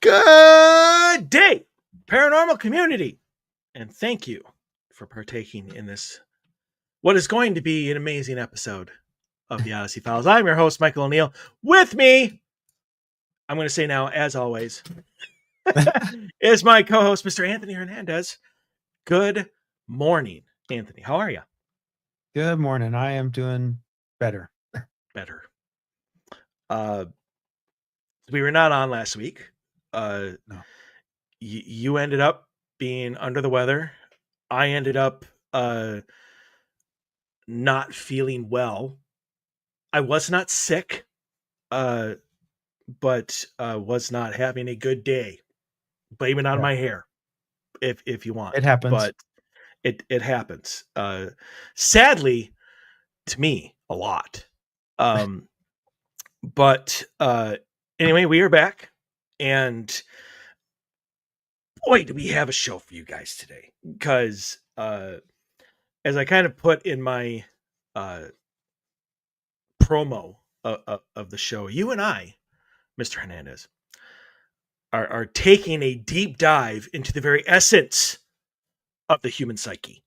Good day, paranormal community, and thank you for partaking in this, what is going to be an amazing episode of the Odyssey Files. I'm your host, Michael O'Neill. With me, I'm going to say now, as always, is my co-host, Mr. Anthony Hernandez. Good morning, Anthony. How are you? Good morning. I am doing better. Better. We were not on last week. No. You ended up being under the weather. I ended up not feeling well. I was not sick, but was not having a good day. Blame it on my hair, if you want. It happens. But it happens. Sadly, to me, a lot. But anyway, we are back, and boy, do we have a show for you guys today. Because as I kind of put in my promo of the show, you and I, Mr. Hernandez, are taking a deep dive into the very essence of the human psyche.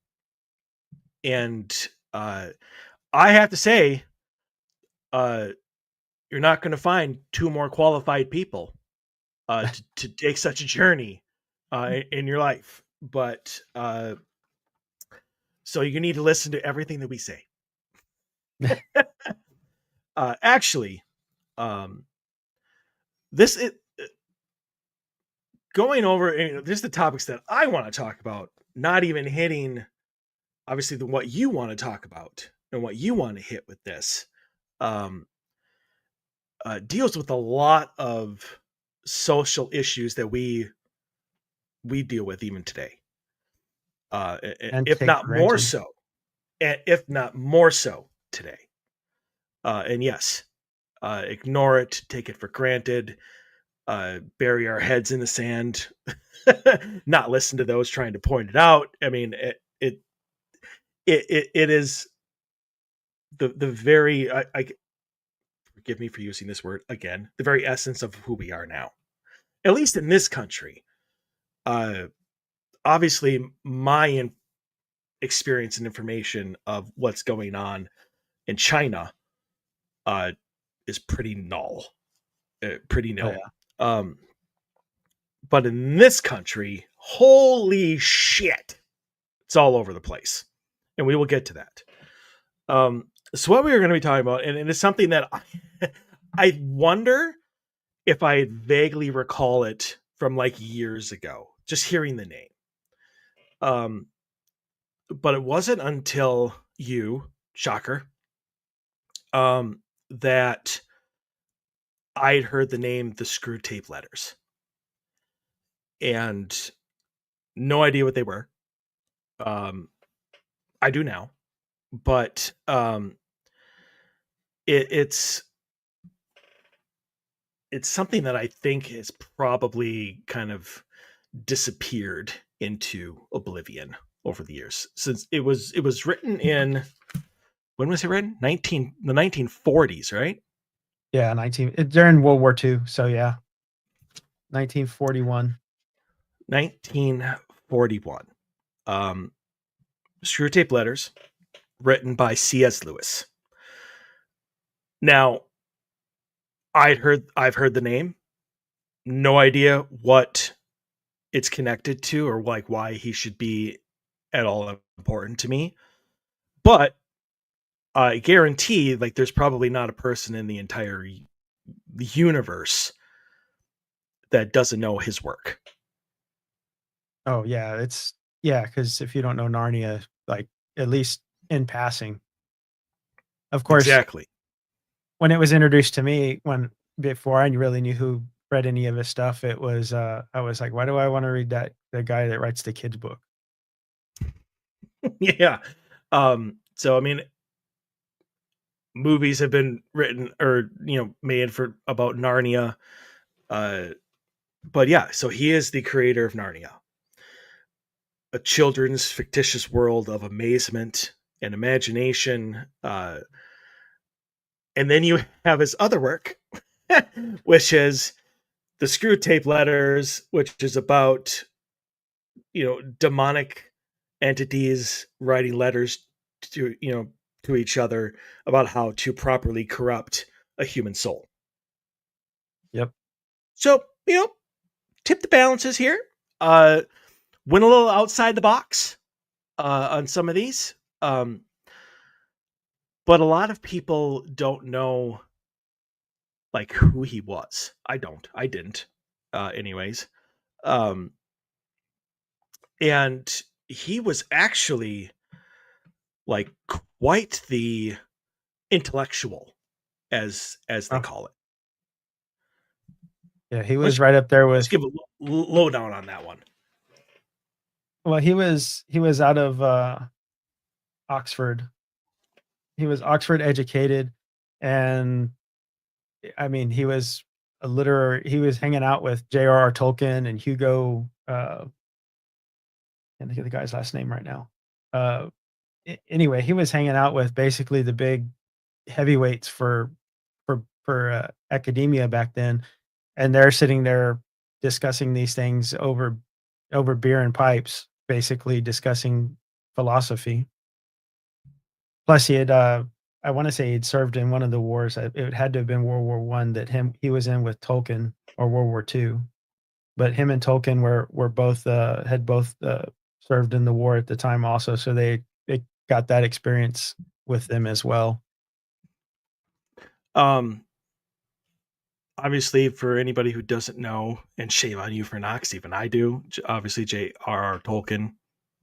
And I have to say, you're not going to find two more qualified people to take such a journey in your life. But so you need to listen to everything that we say. Actually, going over this is the topics that I want to talk about, not even hitting obviously what you want to talk about and what you want to hit with this. Deals with a lot of social issues that we deal with even today. If not more so today. And yes, ignore it, take it for granted, bury our heads in the sand, not listen to those trying to point it out. I mean, it is the very, I forgive me for using this word again, the very essence of who we are now, at least in this country. Obviously my experience and information of what's going on in China is pretty null. Oh, yeah. But in this country, holy shit, it's all over the place, and we will get to that. So what we are going to be talking about, and it's something that I wonder if I vaguely recall it from like years ago, just hearing the name. But it wasn't until you, shocker, that I'd heard the name the Screwtape Letters. And no idea what they were. I do now. But it's something that I think has probably kind of disappeared into oblivion over the years, since it was written in, when was it written? The 1940s, right? Yeah, during World War II. So yeah, 1941. 1941. Screwtape Letters, written by C.S. Lewis. Now, I've heard the name, no idea what it's connected to or like why he should be at all important to me. But I guarantee, like, there's probably not a person in the entire universe that doesn't know his work. Oh yeah, because if you don't know Narnia, like at least in passing, of course, Exactly. when it was introduced to me, before I really knew who read any of his stuff, it was I was like, why do I want to read the guy that writes the kids' book? Yeah. So I mean, movies have been written or made for about Narnia. But yeah, so he is the creator of Narnia, a children's fictitious world of amazement and imagination. And then you have his other work, which is the Screwtape Letters, which is about demonic entities writing letters to each other about how to properly corrupt a human soul. Yep. So tip the balances here. Went a little outside the box on some of these, but a lot of people don't know like who he was. I didn't, anyways. And he was actually like quite the intellectual, as they call it. Yeah, he was right up there Let's with. give a lowdown on that one. Well, he was out of Oxford. He was Oxford educated, and I mean, he was a literary. He was hanging out with J.R.R. Tolkien and Hugo. Can't think of the guy's last name right now. Anyway, he was hanging out with basically the big heavyweights for academia back then, and they're sitting there discussing these things over beer and pipes, basically discussing philosophy. Plus, he had I want to say he'd served in one of the wars. It had to have been World War One that he was in with Tolkien, or World War Two. But him and Tolkien were both had both served in the war at the time also, so they got that experience with them as well. Obviously, for anybody who doesn't know, and shame on you for not, 'cause even I do. Obviously, J.R.R. Tolkien,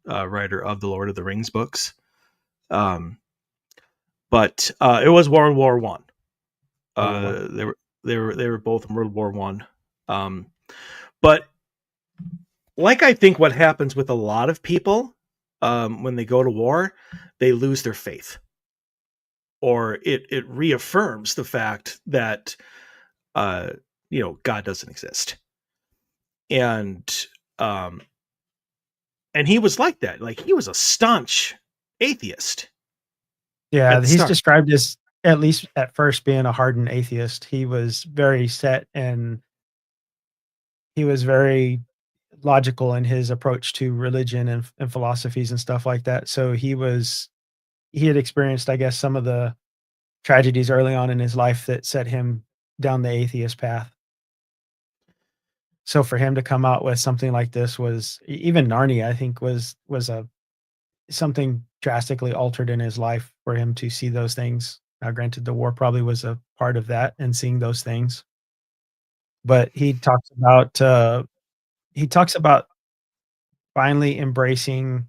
writer of the Lord of the Rings books. But it was World War One. They were both in World War One. But like I think what happens with a lot of people when they go to war, they lose their faith, or it reaffirms the fact that God doesn't exist. And he was like that. Like, he was a staunch atheist. Yeah, he's described as, at least at first, being a hardened atheist. He was very set, and he was very logical in his approach to religion and philosophies and stuff like that. So he had experienced, I guess, some of the tragedies early on in his life that set him down the atheist path. So for him to come out with something like this was, even Narnia, I think, was a something drastically altered in his life for him to see those things. Now, granted, the war probably was a part of that, and seeing those things. But he talks about finally embracing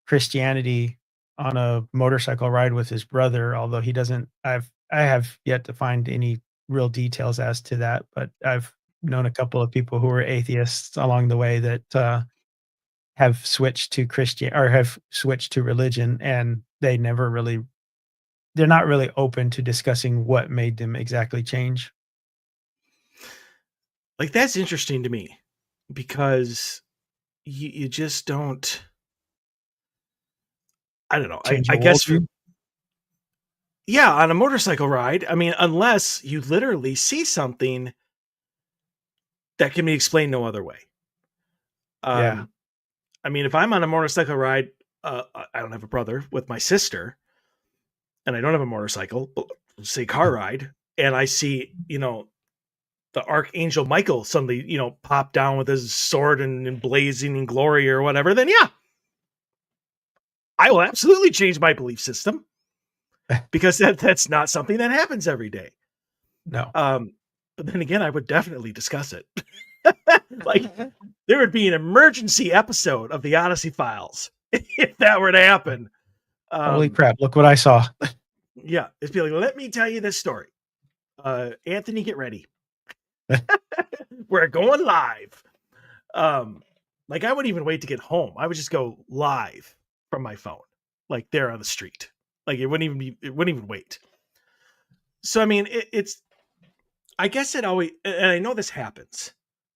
Christianity on a motorcycle ride with his brother, although he doesn't. I have yet to find any real details as to that, but I've known a couple of people who were atheists along the way that have switched to Christian, or have switched to religion, and they're not really open to discussing what made them exactly change. Like, that's interesting to me, because you just don't. I don't know. Change I your guess worldview. yeah, on a motorcycle ride. I mean, unless you literally see something that can be explained no other way. Yeah. I mean, if I'm on a motorcycle ride, I don't have a brother, with my sister, and I don't have a motorcycle, but say car ride, and I see, the Archangel Michael suddenly, pop down with his sword and blazing in glory or whatever, then yeah, I will absolutely change my belief system, because that's not something that happens every day. No. But then again, I would definitely discuss it. Like, there would be an emergency episode of the Odyssey Files if that were to happen. Holy crap, look what I saw. Yeah, it'd be like, let me tell you this story. Anthony, get ready. We're going live. Like, I wouldn't even wait to get home. I would just go live from my phone, like there on the street. Like, it wouldn't even wait. So, I mean, it's, I guess it always, and I know this happens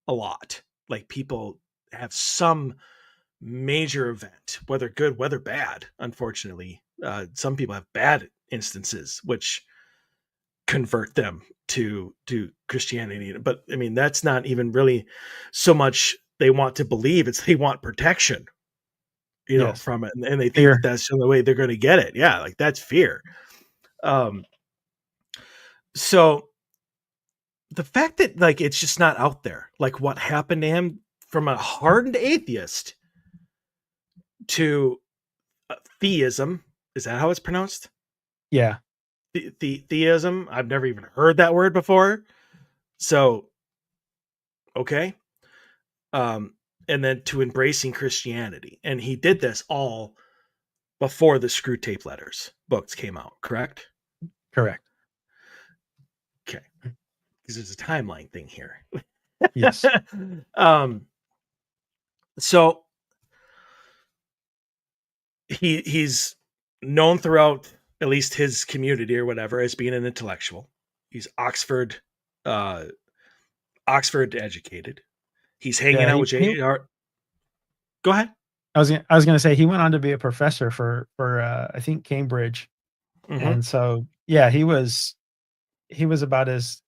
a lot. Like, people have some major event, whether good, whether bad. Unfortunately, some people have bad instances, which convert them to Christianity. But I mean, that's not even really so much they want to believe, it's they want protection, Yes. from it, and they think that Fear. that's the only way they're going to get it. Yeah, like that's fear. Um, so the fact that like it's just not out there, like what happened to him from a hardened atheist to theism, is that how it's pronounced? Yeah. Theism. I've never even heard that word before. So, okay. And then to embracing Christianity. And he did this all before the Screwtape Letters books came out, correct? Correct. Okay. Because there's a timeline thing here. Yes. So he's known throughout at least his community or whatever as being an intellectual. He's Oxford educated. He's hanging Yeah. out with J.R. Go ahead. I was going to say he went on to be a professor for I think Cambridge. Mm-hmm. And so, yeah, he was about as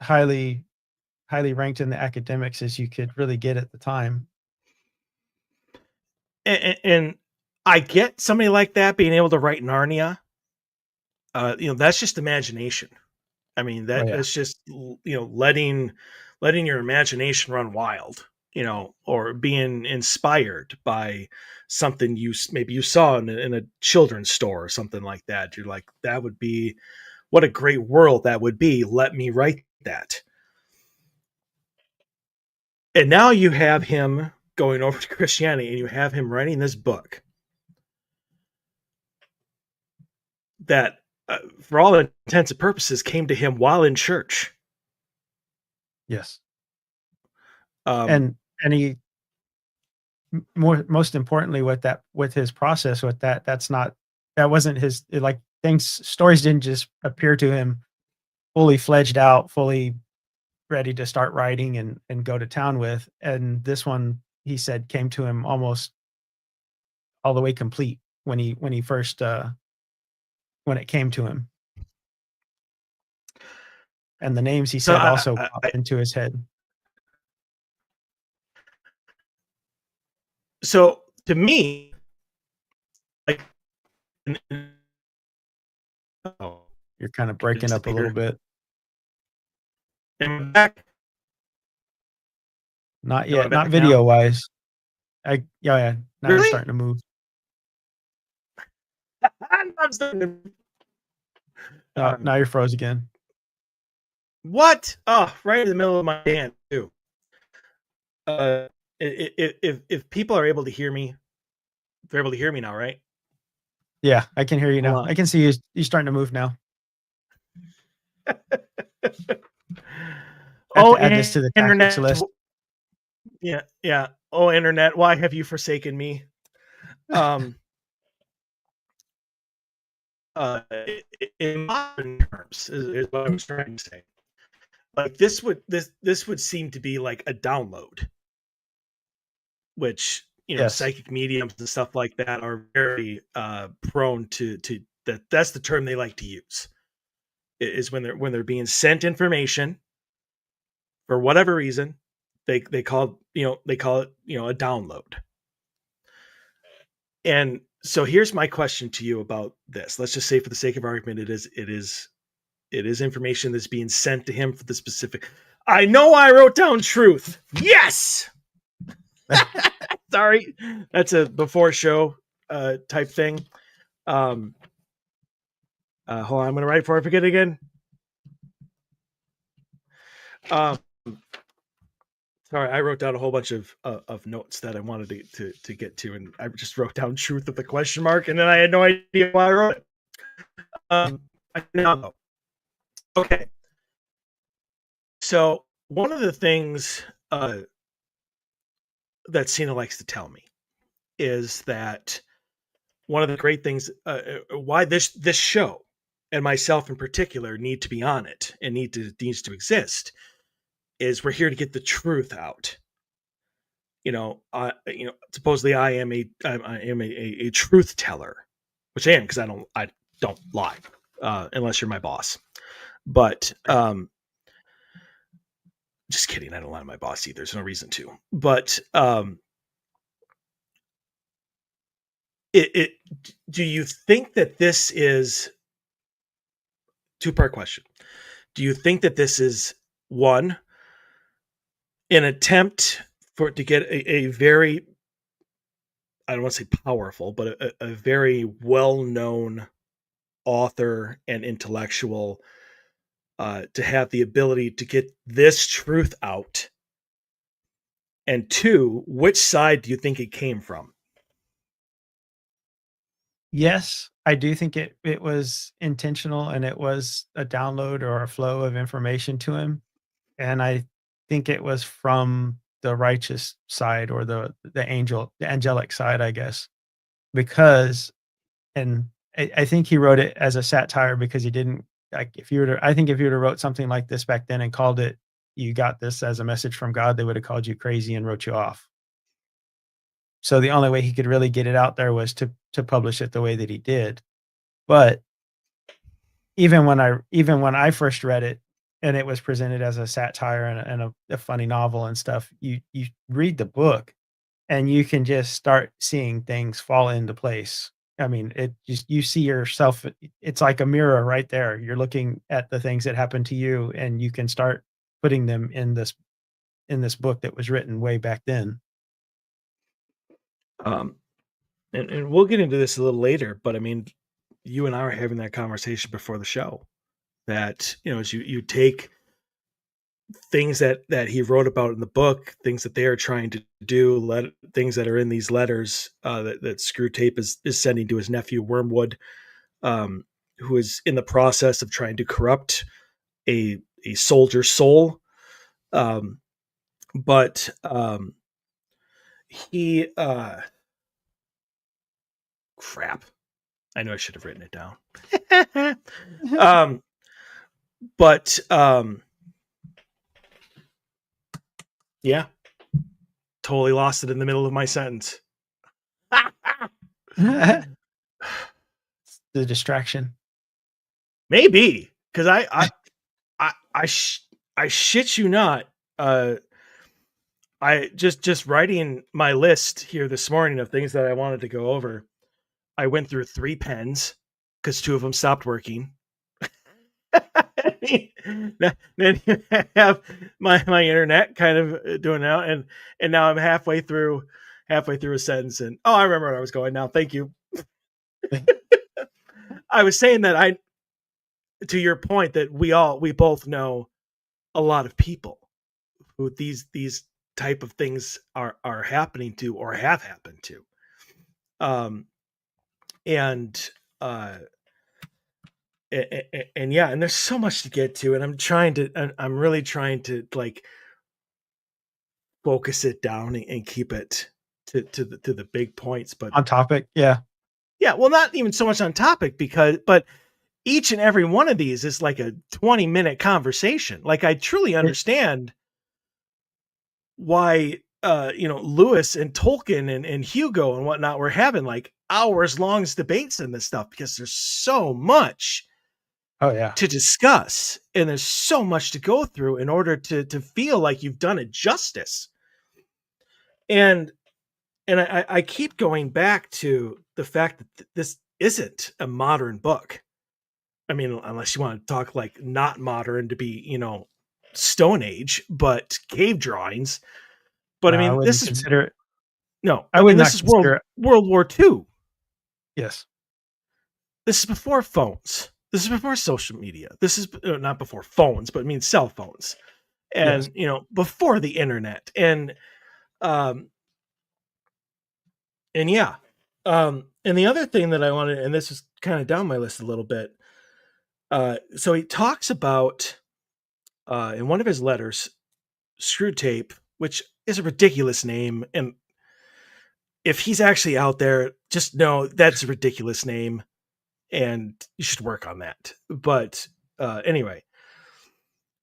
highly ranked in the academics as you could really get at the time. And I get somebody like that being able to write Narnia. That's just imagination. I mean, that's just letting your imagination run wild. Or being inspired by something you saw in a children's store or something like that. You're like, that would be, what a great world that would be. Let me write that. And now you have him going over to Christianity, and you have him writing this book that, for all intents and purposes, came to him while in church. Yes. And he most importantly with his process with that wasn't his, like, stories didn't just appear to him fully fledged out, fully ready to start writing and go to town with. And this one, he said, came to him almost all the way complete when he first when it came to him. And the names, he said, also popped into his head. So to me, like, you're kind of breaking up a little bit. Am I back? Not yet, not video wise. Yeah, now really? You're starting to move. I'm starting to... now you're froze again. What? Oh, right in the middle of my dance too. If people are able to hear me, they're able to hear me now, right? Yeah, I can hear you now. I can see you. You're starting to move now. Add this to the internet list. Yeah. Oh, internet, why have you forsaken me? In modern terms, is what I was trying to say. Like this would seem to be like a download, which yes. Psychic mediums and stuff like that are very prone to that. That's the term they like to use, is when they're being sent information for whatever reason. They call it a download. And so here's my question to you about this. Let's just say, for the sake of argument, it is information that's being sent to him for the specific. I know I wrote down truth. Yes. Sorry, that's a before show type thing. Hold on, I'm gonna write before I forget again. Sorry, I wrote down a whole bunch of notes that I wanted to get to, and I just wrote down truth with a question mark, and then I had no idea why I wrote it. I now know. Okay. So one of the things that Cena likes to tell me is that one of the great things why this show and myself in particular need to be on it and needs to exist is we're here to get the truth out. Supposedly I am a truth teller, which I am, because I don't lie unless you're my boss. But just kidding. I don't lie to my boss either. There's no reason to. But do you think that this is two-part question? Do you think that this is one, an attempt for it to get a very, I don't want to say powerful, but a very well-known author and intellectual to have the ability to get this truth out? And two, which side do you think it came from? Yes, I do think it was intentional and it was a download or a flow of information to him. And I think it was from the righteous side or the angelic side, I guess. Because and I think he wrote it as a satire because he didn't like if you were to I think if you would have wrote something like this back then and called it you got this as a message from God, they would have called you crazy and wrote you off. So the only way he could really get it out there was to publish it the way that he did. But even when I first read it and it was presented as a satire and a funny novel and stuff, you read the book and you can just start seeing things fall into place. I mean, it just you see yourself, it's like a mirror right there. You're looking at the things that happened to you and you can start putting them in this book that was written way back then. Um, and we'll get into this a little later, but I mean, you and I were having that conversation before the show that, as you take things that he wrote about in the book, things that they are trying to do, things that are in these letters that Screwtape is sending to his nephew Wormwood, who is in the process of trying to corrupt a soldier's soul. But he crap. I know I should have written it down. But yeah, totally lost it in the middle of my sentence. The distraction. Maybe because I shit you not. I just writing my list here this morning of things that I wanted to go over. I went through 3 pens because 2 of them stopped working. Then you have my internet kind of doing out, and now I'm halfway through a sentence, and I remember where I was going now. Thank you. I was saying that to your point that we both know a lot of people who these type of things are happening to or have happened to. And yeah, and there's so much to get to, and I'm really trying to like focus it down and keep it to the big points, but On topic, yeah. well, not even so much on topic but each and every one of these is like a 20-minute conversation. Like I truly understand why Lewis and Tolkien and Hugo and whatnot were having like hours long debates in this stuff because there's so much to discuss and there's so much to go through in order to feel like you've done it justice. And I keep going back to the fact that this isn't a modern book. I mean, unless you want to talk like not modern to be, Stone Age, but cave drawings. But No, I I mean, wouldn't consider it. No, I would not this is consider it. World War II. Yes. This is before phones. This is before social media. This is not before phones, but I mean cell phones, and Yes. before the internet, and yeah, and the other thing that I wanted, and this is kind of down my list a little bit. So he talks about in one of his letters, Screwtape, which is a ridiculous name, and if he's actually out there, just know that's a ridiculous name. And you should work on that. But anyway,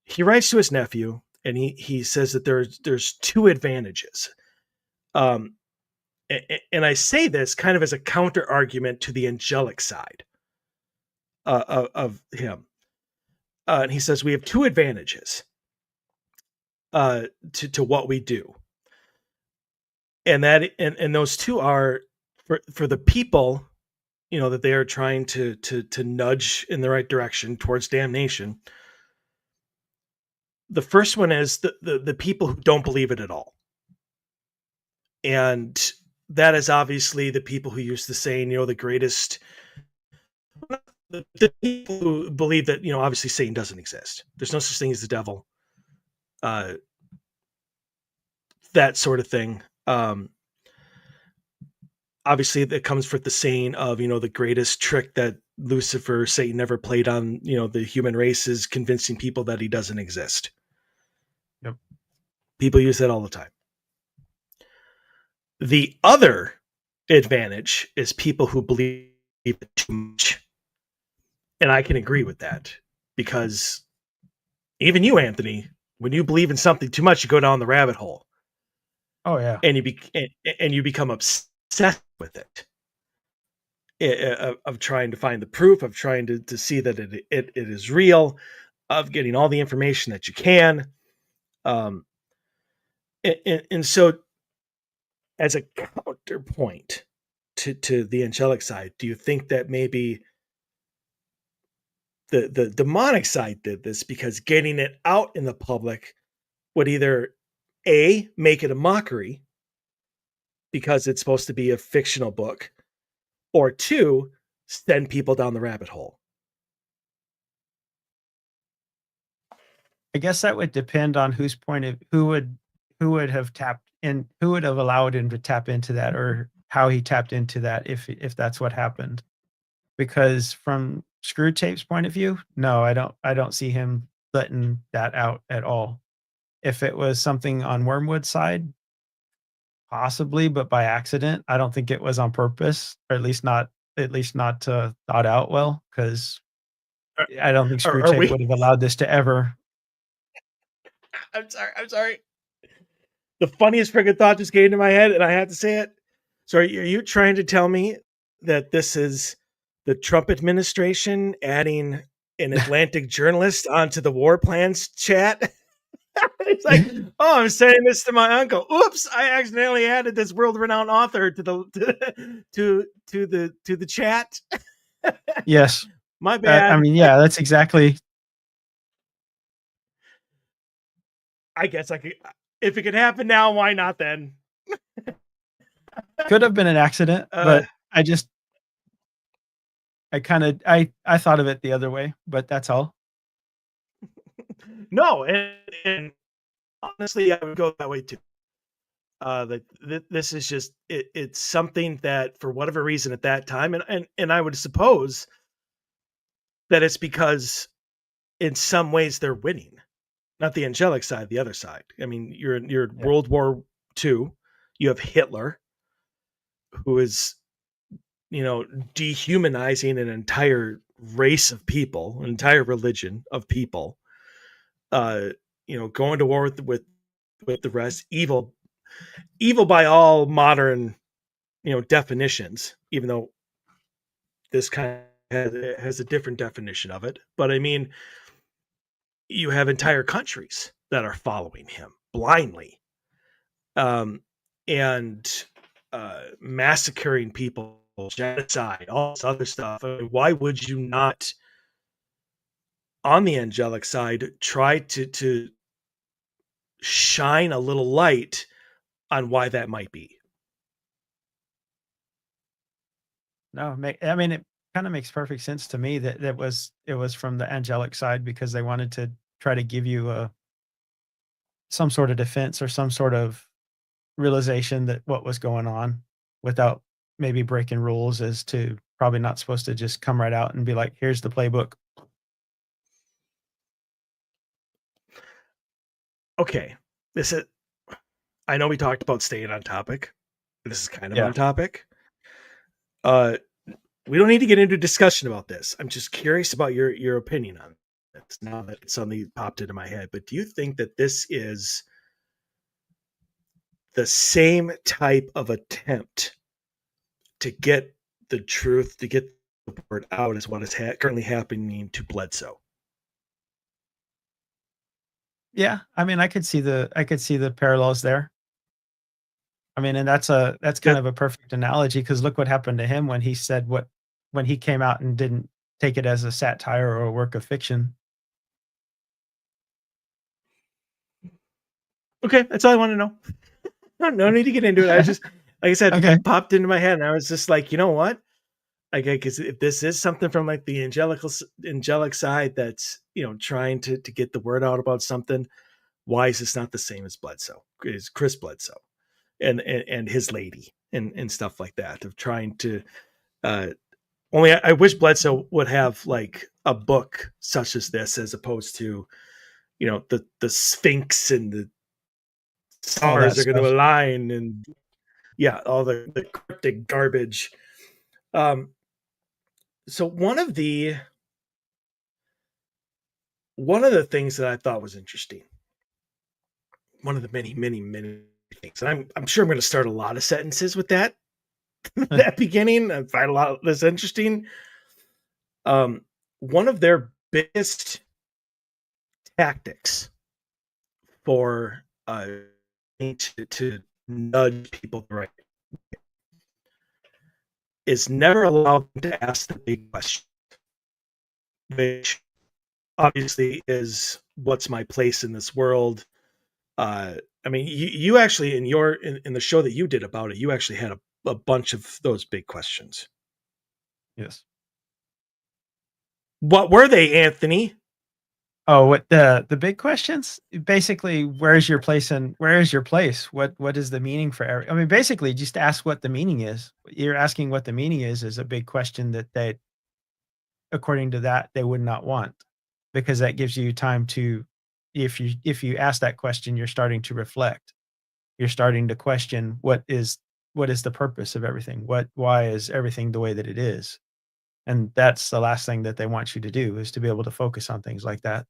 he writes to his nephew, and he says that there's 2 advantages. And I say this kind of as a counter argument to the angelic side of him. And he says we have two advantages to what we do, and those two are for the people, that they are trying to nudge in the right direction towards damnation. The first one is the people who don't believe it at all. And that is obviously the people who use the saying, the greatest, the people who believe that, obviously Satan doesn't exist. There's no such thing as the devil. That sort of thing. Obviously that comes from the saying of, the greatest trick that Lucifer, Satan, ever played on, the human race is convincing people that he doesn't exist. Yep. People use that all the time. The other advantage is people who believe it too much. And I can agree with that, because even you, Anthony, when you believe in something too much, you go down the rabbit hole. Oh yeah. And you become obsessed with it. Of trying to find the proof, of trying to see that it is real, of getting all the information that you can. And so, as a counterpoint to the angelic side, do you think that maybe the demonic side did this because getting it out in the public would either A, make it a mockery because it's supposed to be a fictional book, or two, send people down the rabbit hole? I guess that would depend on whose point of who would have tapped in, who would have allowed him to tap into that, or how he tapped into that, if that's what happened. Because from Screwtape's point of view, no, I don't see him letting that out at all. If it was something on Wormwood's side, possibly, but by accident. I don't think it was on purpose, or at least not thought out well, because Are, I don't think are Screwtape we? would have allowed this to ever. I'm sorry. The funniest friggin' thought just came into my head, and I had to say it. So, are you trying to tell me that this is the Trump administration adding an Atlantic journalist onto the war plans chat? It's like, oh, I'm saying this to my uncle. Oops, I accidentally added this world-renowned author to the chat. Yes. My I bad. mean, yeah, that's exactly. I guess I could. If it could happen now, why not then? Could have been an accident, but I kinda I thought of it the other way, but that's all. No, and honestly, I would go that way too. This is just it's something that for whatever reason at that time, and I would suppose that it's because in some ways they're winning, not the angelic side, the other side. I mean, you're in Yeah. World War II. You have Hitler, who is dehumanizing an entire race of people, an entire religion of people. Going to war with the rest, evil by all modern definitions, even though this kind of has a different definition of it. But I mean, you have entire countries that are following him blindly, and massacring people, genocide, all this other stuff. I mean, why would you not, on the angelic side, try to shine a little light on why that might be? No, I mean, it kinda makes perfect sense to me that it was from the angelic side, because they wanted to try to give you a some sort of defense, or some sort of realization that what was going on, without maybe breaking rules, as to probably not supposed to just come right out and be like, "Here's the playbook." Okay, this is. I know we talked about staying on topic. This is kind of Yeah. on topic. Uh, we don't need to get into a discussion about this. I'm just curious about your opinion on this now that it suddenly popped into my head. But do you think that this is the same type of attempt to get the truth, to get the word out, as what is currently happening to Bledsoe? Yeah, I mean, I could see the parallels there. I mean, and that's kind That of a perfect analogy because look what happened to him when he came out and didn't take it as a satire or a work of fiction. okay, that's all I want to know. No need to get into it. I just, like I said, Okay. it popped into my head, and I was just like, you know what? Like, because if this is something from like the angelic side that's trying to get the word out about something, why is this not the same as Bledsoe? Is Chris Bledsoe and his lady and stuff like that of trying to uh only I wish Bledsoe would have like a book such as this as opposed to the Sphinx and the All that stars are going to stuff. align and yeah, all the cryptic garbage. Um, so one of the things that I thought was interesting, one of the many things, and I'm sure I'm going to start a lot of sentences with that that beginning. I find a lot of this interesting. One of their biggest tactics for to nudge people the right is never allow them to ask the big question, which obviously is what's my place in this world. I mean, you actually in the show that you did about it, you actually had a bunch of those big questions. Yes. What were they, Anthony? Oh, what the big questions? Basically, where is your place? What is the meaning for I mean, basically, just ask what the meaning is. You're asking what the meaning is a big question that according to that, they would not want, because that gives you time to if you ask that question, you're starting to reflect. You're starting to question what is the purpose of everything? Why is everything the way that it is? And that's the last thing that they want you to do is to be able to focus on things like that.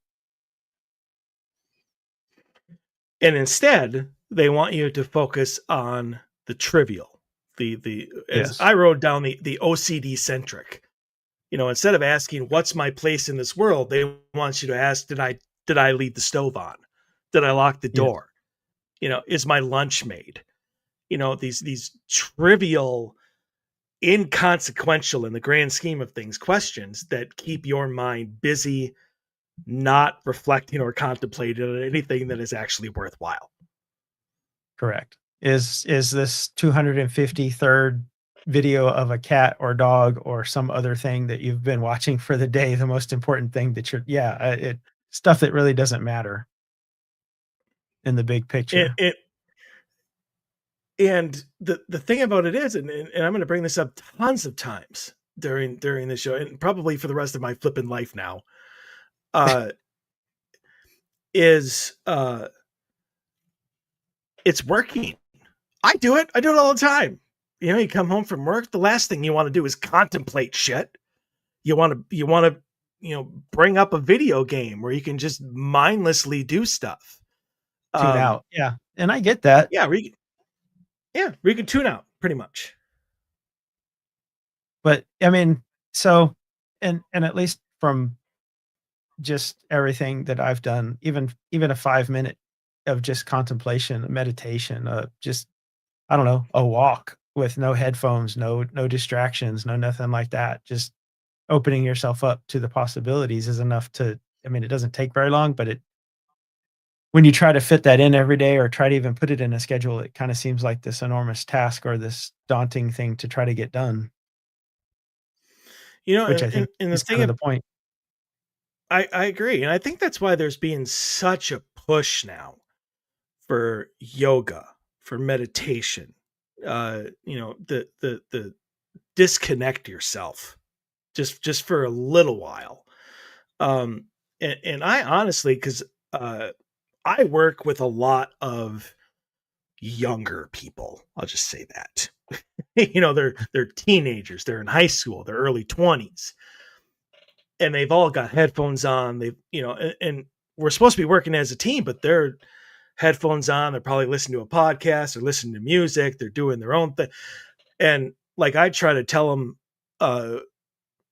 And instead, they want you to focus on the trivial, the as Yes. I wrote down the OCD centric. Instead of asking what's my place in this world, they want you to ask, did I leave the stove on? Did I lock the Yes. door? Is my lunch made? These trivial, inconsequential in the grand scheme of things questions that keep your mind busy, not reflecting or contemplating on anything that is actually worthwhile. Correct. Is this 253rd video of a cat or dog or some other thing that you've been watching for the day the most important thing that you're yeah, it stuff that really doesn't matter in the big And, picture. and, and the thing about it is, and I'm going to bring this up tons of times during the show, and probably for the rest of my flipping life now, uh, is it's working. I do it. I do it all the time. You come home from work. The last thing you want to do is contemplate shit. You want to bring up a video game where you can just mindlessly do stuff. Tune out. Yeah, and I get that, Yeah, we can tune out pretty much. but, I mean, so and at least from just everything that I've done, even a 5-minute of just contemplation, meditation, just I don't know, a walk with no headphones, no distractions, no nothing like that. Just opening yourself up to the possibilities is enough to I mean, it doesn't take very long, but it when you try to fit that in every day or try to even put it in a schedule, it kinda seems like this enormous task or this daunting thing to try to get done, which And, I and, think and the is kind thing of the point. I agree, and I think that's why there's being such a push now for yoga, for meditation. The disconnect yourself just for a little while. And I honestly, because I work with a lot of younger people. I'll just say that. They're teenagers. They're in high school. They're early 20s, and they've all got headphones on. And we're supposed to be working as a team, but they're headphones on. They're probably listening to a podcast. They're listening to music. They're doing their own thing. And like I try to tell them,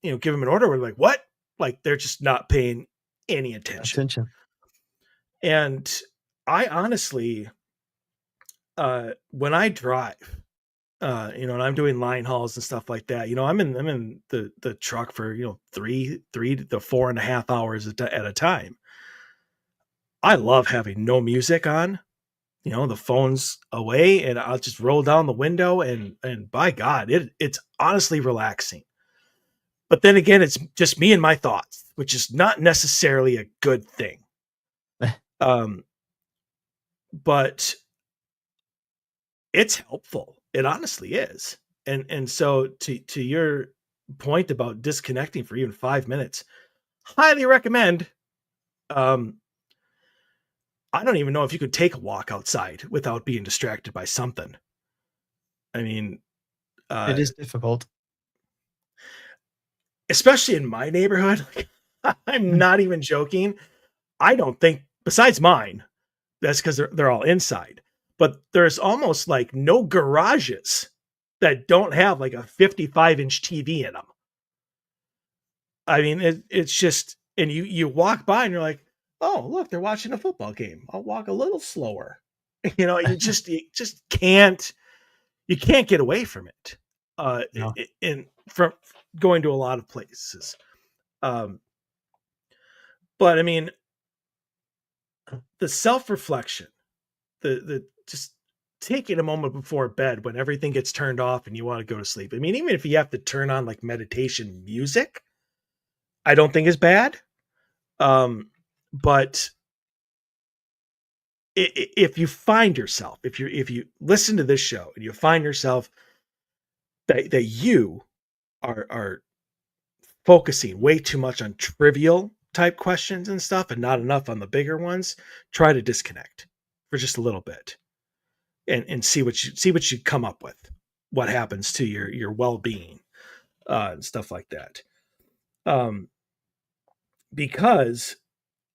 give them an order. We're like, what? Like they're just not paying any attention. Attention. And I honestly, when I drive, and I'm doing line hauls and stuff like that, I'm in the truck for, 3 to 4.5 hours at a time. I love having no music on, the phone's away, and I'll just roll down the window, and by God, it's honestly relaxing. But then again, it's just me and my thoughts, which is not necessarily a good thing. Um, but it's helpful. It honestly is. And so to your point about disconnecting for even 5 minutes, highly recommend. Um, I don't even know if you could take a walk outside without being distracted by something. I mean, It uh, is difficult. especially in my neighborhood, I'm Mm. not even joking. I don't think, besides mine, that's because they're all inside. But there's almost like no garages that don't have like a 55-inch TV in them. I mean, it's just, and you walk by and you're like, oh, look, they're watching a football game. I'll walk a little slower. You just can't get away from it. No. In from going to a lot of places. Um, but I mean, the self reflection, the just taking a moment before bed when everything gets turned off and you want to go to sleep. I mean, even if you have to turn on like meditation music, I don't think is bad. But if you find yourself, if you listen to this show and you find yourself that you are focusing way too much on trivial type questions and stuff and not enough on the bigger ones, try to disconnect for just a little bit and see what you come up with, what happens to your well-being, and stuff like that. Um, because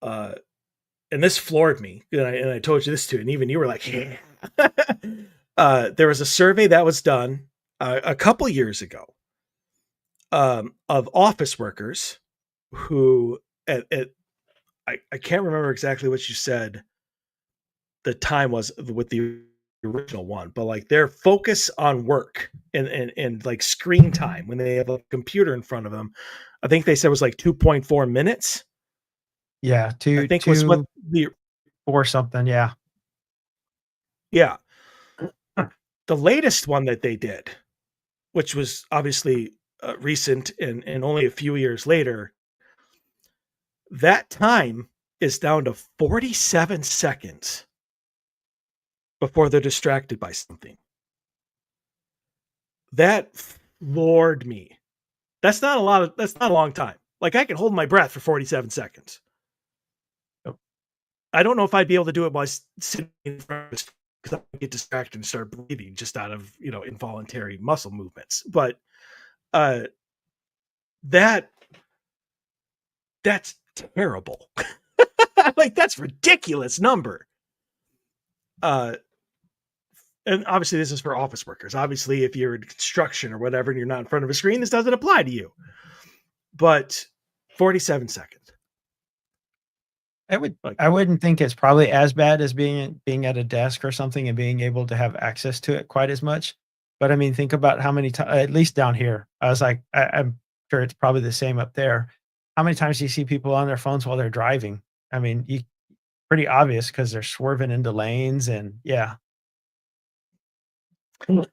and this floored me, and I told you this too, and even you were like, yeah. There was a survey that was done a couple years ago, of office workers who I can't remember exactly what you said the time was with the original one, but like their focus on work and like screen time when they have a computer in front of them, I think they said was like 2.4 minutes. Yeah, I 2 think was what 2 the 4 something, yeah. yeah. The latest one that they did, which was obviously recent and only a few years later, that time is down to 47 seconds before they're distracted by something. That floored me. That's not a long time. Like I can hold my breath for 47 seconds. Yep. I don't know if I'd be able to do it while sitting in front of, because I get distracted and start breathing just out of, involuntary muscle movements. But uh that that's terrible. Like that's ridiculous number. Uh and obviously this is for office workers. Obviously, if you're in construction or whatever and you're not in front of a screen, this doesn't apply to you. But 47 seconds. Like, I wouldn't think it's probably as bad as being at a desk or something and being able to have access to it quite as much. But I mean, think about how many times, at least down here, I was like, I'm sure it's probably the same up there. How many times do you see people on their phones while they're driving? I mean, pretty obvious because they're swerving into lanes and yeah. and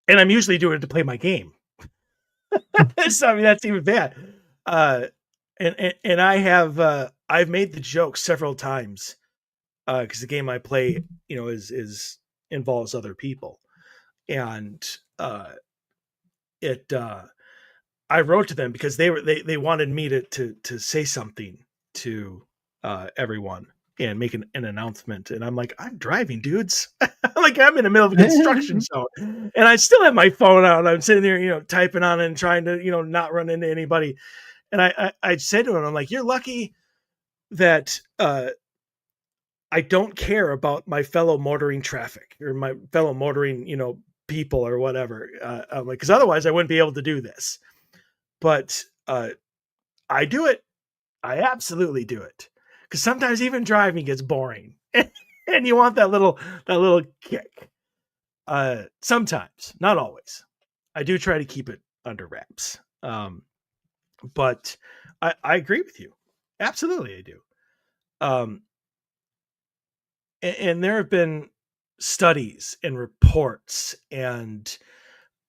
I'm usually doing it to play my game. So I mean that's even bad. Uh and I've made the joke several times, because the game I play, is involves other people. And it I wrote to them because they wanted me to say something to everyone and make an announcement. And I'm like, I'm driving, dudes. Like I'm in the middle of a construction zone. And I still have my phone out. I'm sitting there, typing on it and trying to, not run into anybody. And I said to him, I'm like, you're lucky that I don't care about my fellow motoring traffic or my fellow motoring, people or whatever. I'm like, because otherwise I wouldn't be able to do this. But I do it. I absolutely do it because sometimes even driving gets boring, and you want that little kick. Sometimes, not always. I do try to keep it under wraps. But I agree with you. Absolutely, I do. Um, and there have been studies and reports and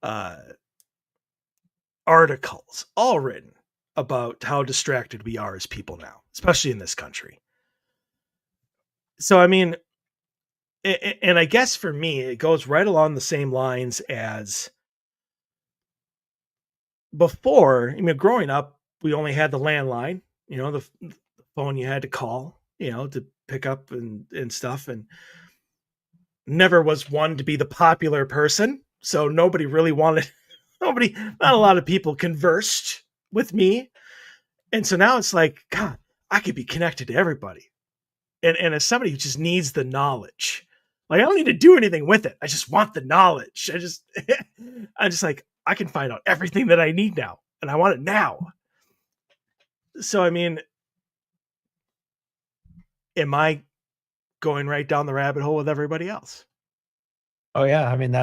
uh, articles all written about how distracted we are as people now, especially in this country. So, I mean, and I guess for me, it goes right along the same lines as before. I mean, growing up, we only had the landline, the phone you had to call, to pick up and stuff. And never was one to be the popular person. So nobody really wanted, not a lot of people conversed with me. And so now it's like, God, I could be connected to everybody. And as somebody who just needs the knowledge, like I don't need to do anything with it. I just want the knowledge. I'm just like, I can find out everything that I need now, and I want it now. So, I mean, am I going right down the rabbit hole with everybody else? Oh yeah, I mean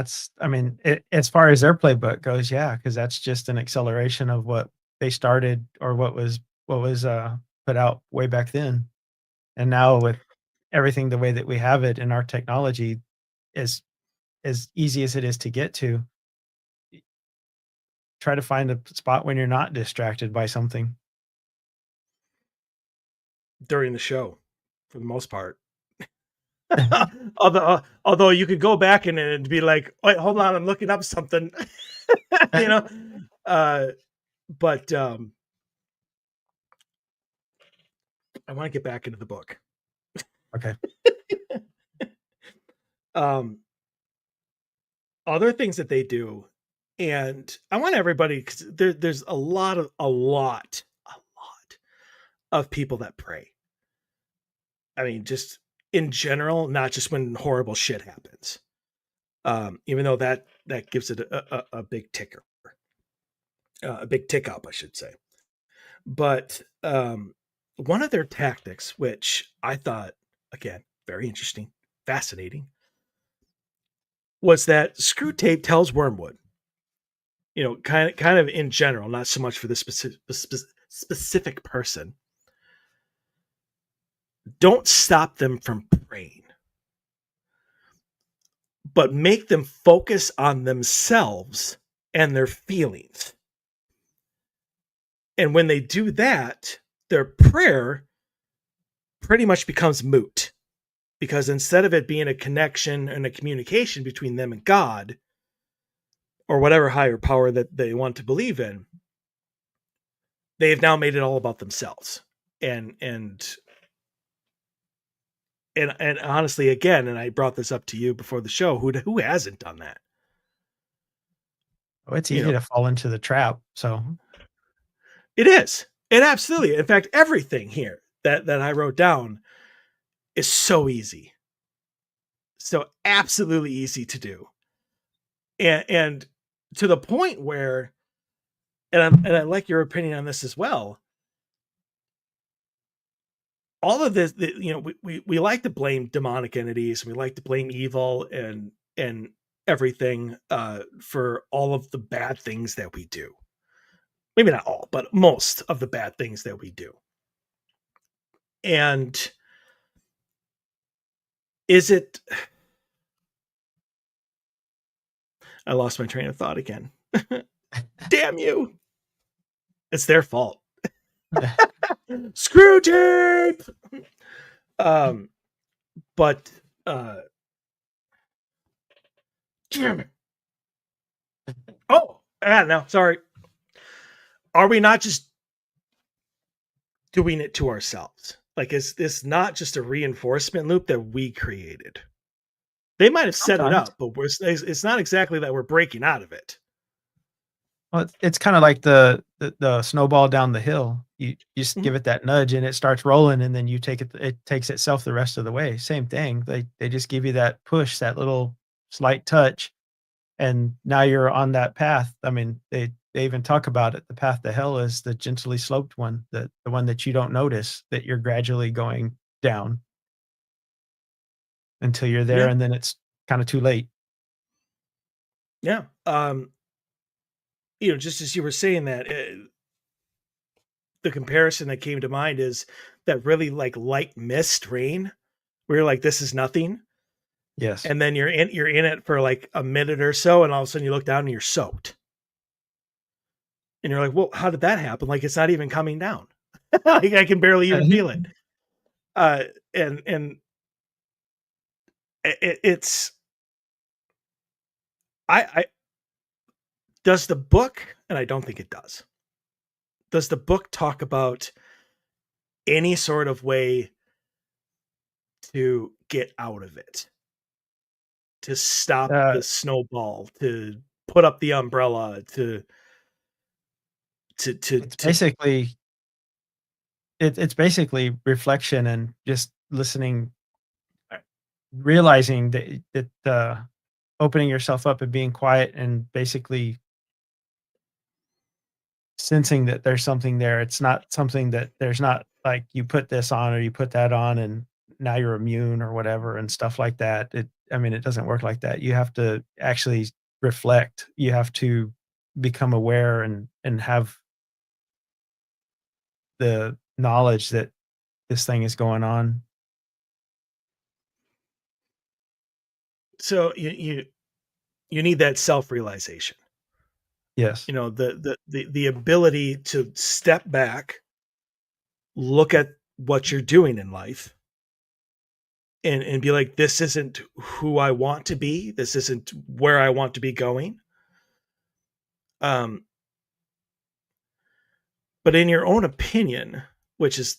as far as their playbook goes, yeah, because that's just an acceleration of what they started or what was put out way back then. And now with everything the way that we have it in our technology, is as easy as it is to get to, try to find a spot when you're not distracted by something. During the show, for the most part. although you could go back and be like, wait, hold on, I'm looking up something. you know uh but I want to get back into the book. Okay. um Other things that they do, and I want everybody, because there's a lot of people that pray. I mean, just in general, not just when horrible shit happens. Even though that gives it a big ticker, a big tick up, I should say. But one of their tactics, which I thought, again, very interesting, fascinating, was that Screwtape tells Wormwood, kind of in general, not so much for this specific person, don't stop them from praying, but make them focus on themselves and their feelings. And when they do that, their prayer pretty much becomes moot, because instead of it being a connection and a communication between them and God, or whatever higher power that they want to believe in, they have now made it all about themselves. And honestly, again, and I brought this up to you before the show, who hasn't done that? Oh, it's You easy know, to fall into the trap. So it is. It absolutely. In fact, everything here that I wrote down is so easy. So absolutely easy to do. And to the point where, and I like your opinion on this as well. All of this, we like to blame demonic entities. We like to blame evil and everything for all of the bad things that we do. Maybe not all, but most of the bad things that we do. And is it... I lost my train of thought again. Damn you. It's their fault. Screwtape. But damn it. Oh, no, sorry. Are we not just doing it to ourselves? Like, is this not just a reinforcement loop that we created? They might have set it sometimes. up, but it's not exactly that we're breaking out of it. Well, it's kinda like the snowball down the hill. You just Mhm. give it that nudge and it starts rolling, and then it takes itself the rest of the way. Same thing. They just give you that push, that little slight touch, and now you're on that path. I mean, they they even talk about it. The path to hell is the gently sloped one, the one that you don't notice that you're gradually going down until you're there, Yeah. and then it's kind of too late. Yeah. Just as you were saying that, the comparison that came to mind is that really like light mist rain, where you're like, this is nothing. Yes. And then you're in it for like a minute or so, and all of a sudden you look down and you're soaked. And you're like, well, how did that happen? Like, it's not even coming down. Like, I can barely even feel it. Uh, and it's I does the book, and I don't think it does. Does the book talk about any sort of way to get out of it, to stop Uh, the snowball, to put up the umbrella, it's to basically it's basically reflection and just listening, uh, realizing that opening yourself up and being quiet and basically sensing that there's something there. It's not something that there's not like you put this on or you put that on and now you're immune or whatever and stuff like that. I mean, it doesn't work like that. You have to actually reflect. You have to become aware and have the knowledge that this thing is going on. so you need that self-realization. Yes. The ability to step back, look at what you're doing in life, and be like, this isn't who I want to be. This isn't where I want to be going. Um, but in your own opinion, which is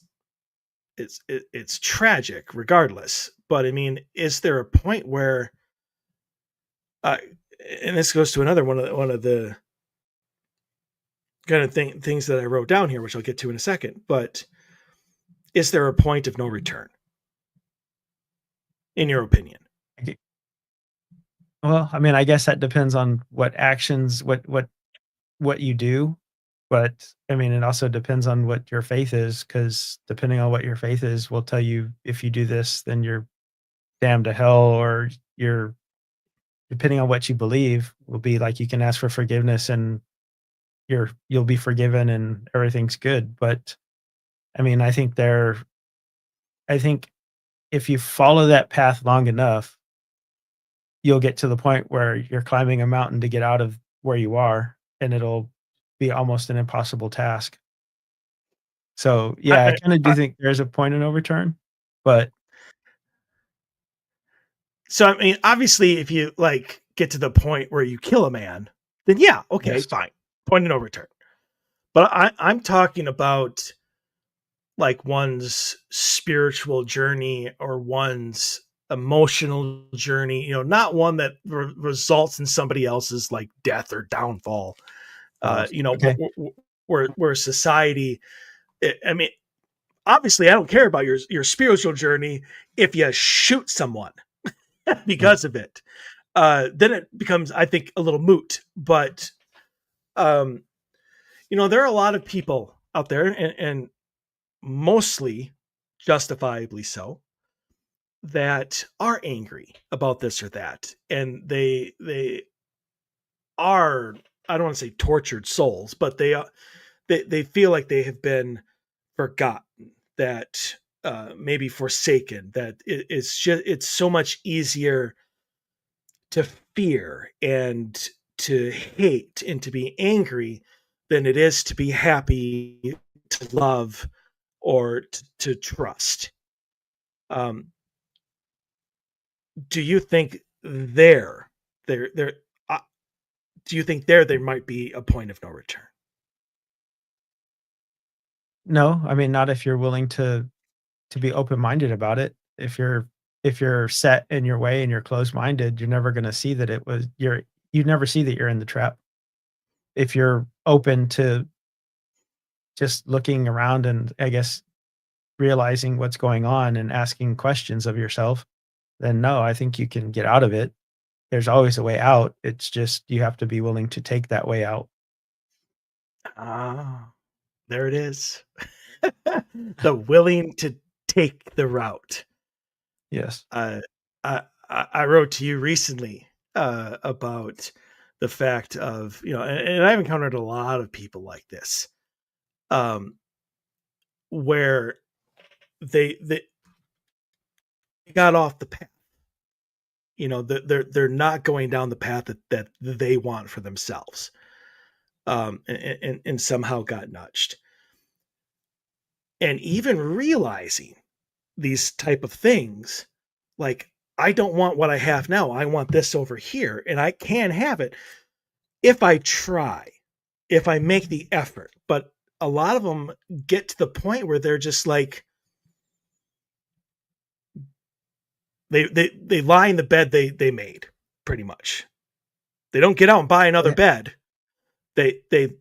it's tragic regardless. But I mean, is there a point where, uh, and this goes to another one of the kind of things that I wrote down here, which I'll get to in a second. But is there a point of no return, in your opinion? Okay. Well, I mean, I guess that depends on what actions, what you do. But I mean, it also depends on what your faith is, because depending on what your faith is, will tell you if you do this, then you're damned to hell, or you're depending on what you believe, will be like you can ask for forgiveness and you'll be forgiven and everything's good. But I mean, I think if you follow that path long enough, you'll get to the point where you're climbing a mountain to get out of where you are, and it'll be almost an impossible task. So, yeah, I I, kinda do I, think there's a point of no return, but so I mean, obviously, if you like get to the point where you kill a man, then yeah, okay, yes. fine, point of no return. But I'm talking about like one's spiritual journey or one's emotional journey, not one that results in somebody else's like death or downfall. Oh, Where, okay. where society, I mean, obviously, I don't care about your spiritual journey if you shoot someone Yeah. because of it. Then it becomes, I think, a little moot. But um, there are a lot of people out there, and mostly justifiably so, that are angry about this or that, and they are, I don't want to say tortured souls, but they feel like they have been forgotten, that maybe forsaken, that it's so much easier to fear and to hate and to be angry than it is to be happy, to love, or to trust. Um, do you think there uh, do you think there might be a point of no return? No, I mean, not if you're willing to be open-minded about it. If you're set in your way and you're closed-minded, you're never gonna see that you'd never see that you're in the trap. If you're open to just looking around and, I guess, realizing what's going on and asking questions of yourself, then no, I think you can get out of it. There's always a way out. It's just you have to be willing to take that way out. Ah, there it is. The willing to take the route. Yes. Uh, I wrote to you recently about the fact of, and I've encountered a lot of people like this, um, where they got off the path. They're not going down the path that they want for themselves, and somehow got nudged. And even realizing these type of things, like, I don't want what I have now. I want this over here, and I can have it if I try, if I make the effort. But a lot of them get to the point where they're just like, they lie in the bed they made, pretty much. They don't get out and buy another Yeah. bed. They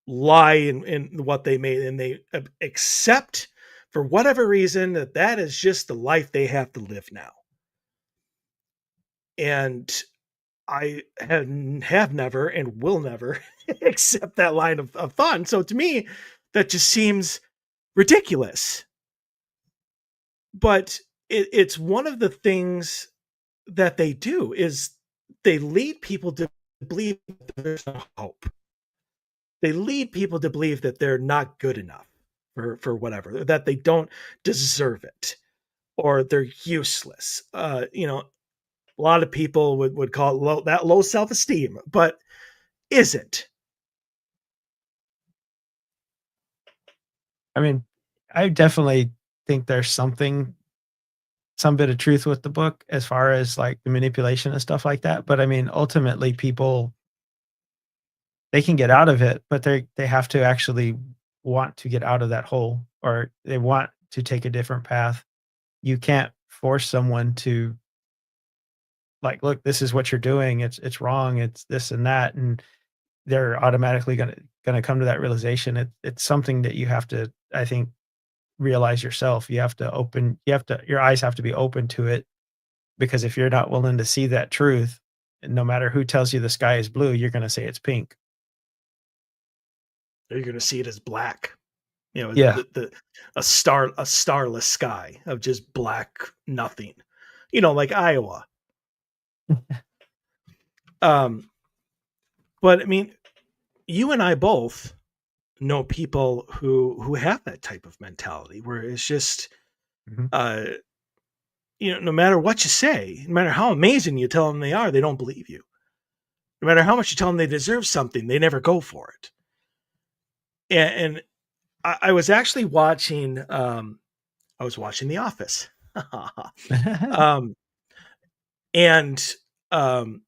lie in what they made, and they accept, for whatever reason, that is just the life they have to live now. And I have never and will never accept that line of thought. And so to me, that just seems ridiculous. But it's one of the things that they do is they lead people to believe there's no hope. They lead people to believe that they're not good enough for whatever, that they don't deserve it, or they're useless. A lot of people would call it low self-esteem, but isn't. I mean, I definitely think there's some bit of truth with the book as far as like the manipulation and stuff like that. But I mean, ultimately, people they can get out of it, but they have to actually want to get out of that hole, or they want to take a different path. You can't force someone to like, look, this is what you're doing. It's wrong. It's this and that, and they're automatically gonna come to that realization. It's something that you have to, I think, realize yourself. Your eyes have to be open to it, because if you're not willing to see that truth, no matter who tells you the sky is blue, you're gonna say it's pink. You're going to see it as black. Yeah. A starless sky of just black nothing. Like Iowa. Um, but I mean, you and I both know people who have that type of mentality, where it's just, Mhm. no matter what you say, no matter how amazing you tell them they are, they don't believe you. No matter how much you tell them they deserve something, they never go for it. And I was actually watching. I was watching The Office. um, and um,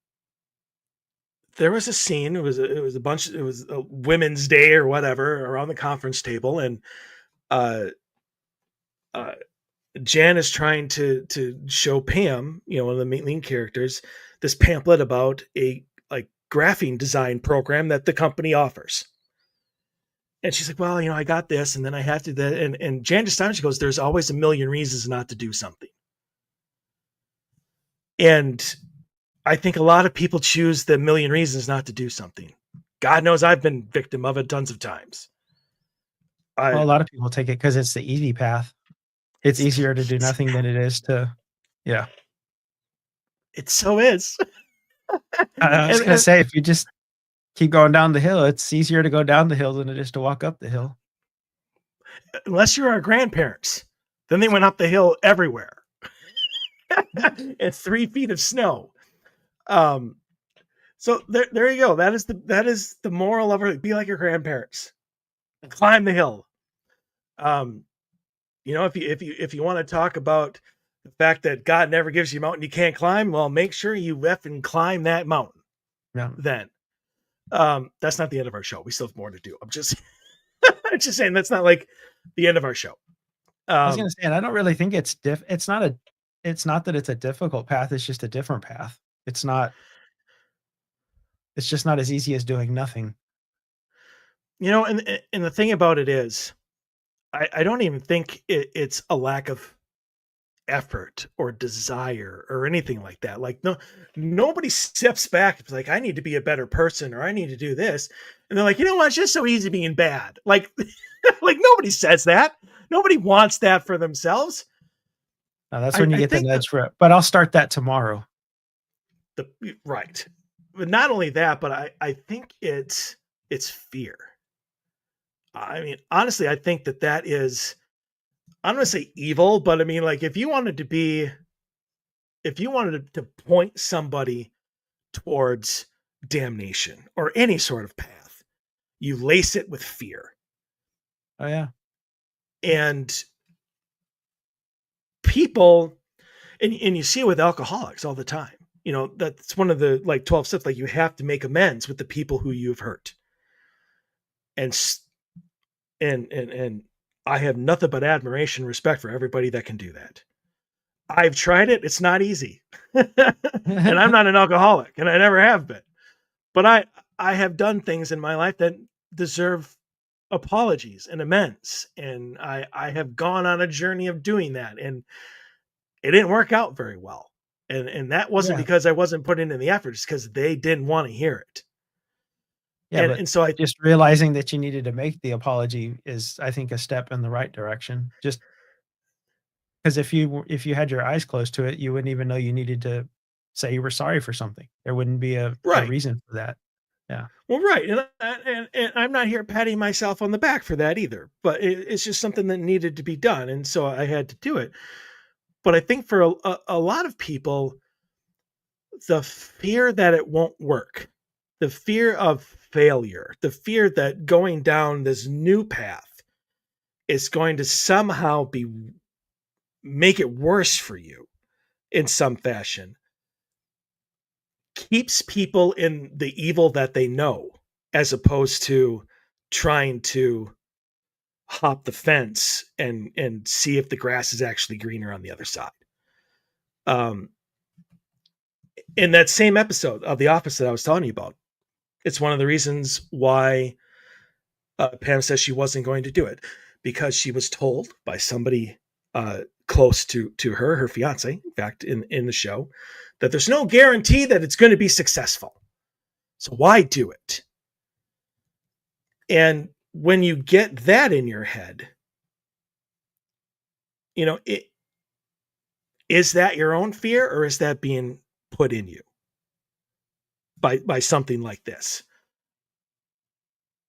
there was a scene. It was a bunch. It was a Women's Day or whatever around the conference table, and uh, uh, Jan is trying to show Pam, one of the main characters, this pamphlet about a like graphing design program that the company offers. And she's like, well, I got this, and then I have to that. And Jan just she goes, there's always a million reasons not to do something. And I think a lot of people choose the million reasons not to do something. God knows I've been victim of it tons of times. Well, a I lot of people take it because it's the easy path. It's it's easier to do nothing than it is to, yeah. it so is. I was and, gonna and say, if you just keep going down the hill, it's easier to go down the hill than it is to walk up the hill. unless you're our grandparents, then they went up the hill everywhere. And 3 feet of snow. Um, so there you go. That is the moral of it. Be like your grandparents and climb the hill. Um, if you want to talk about the fact that God never gives you a mountain you can't climb, well, make sure you and climb that mountain. Yeah. Then, that's not the end of our show. We still have more to do. I'm just, I'm just saying that's not like the end of our show. I was gonna Um, say, and I don't really think it's not that it's a difficult path, it's just a different path. It's just not as easy as doing nothing. and the thing about it is, I don't even think it's a lack of effort or desire or anything like that. Like nobody steps back. It's like, I need to be a better person or I need to do this. And they're like, you know what? It's just so easy being bad. Like, like nobody says that. Nobody wants that for themselves. Now that's when you I get the think that nudge for it. But I'll start that tomorrow. right. But not only that, but I think it's fear. I mean, honestly, I think that is, I'm going to say evil, but I mean, like if you wanted to point somebody towards damnation or any sort of path, you lace it with fear. Oh yeah. And people, and you see it with alcoholics all the time. You know, that's one of the like 12 steps. Like you have to make amends with the people who you've hurt. And and I have nothing but admiration and respect for everybody that can do that. I've tried it. It's not easy. And I'm not an alcoholic and I never have been. But I have done things in my life that deserve apologies and amends. And I have gone on a journey of doing that. And it didn't work out very well. And that wasn't Yeah. because I wasn't putting in the effort, it's because they didn't want to hear it. Yeah, but And so I just realizing that you needed to make the apology is, I think, a step in the right direction. Just because if you had your eyes closed to it, you wouldn't even know you needed to say you were sorry for something. There wouldn't be a right. reason for that. Yeah. Well, right. And I'm not here patting myself on the back for that either, but it's just something that needed to be done. And so I had to do it. But I think for a lot of people, the fear that it won't work, the fear of failure, the fear that going down this new path is going to somehow make it worse for you in some fashion, keeps people in the evil that they know, as opposed to trying to hop the fence and see if the grass is actually greener on the other side. Um, in that same episode of The Office that I was telling you about, it's one of the reasons why Pam says she wasn't going to do it, because she was told by somebody close to her fiance, in fact, in the show, that there's no guarantee that it's going to be successful. So why do it? And when you get that in your head, you know, is that your own fear or is that being put in you by something like this?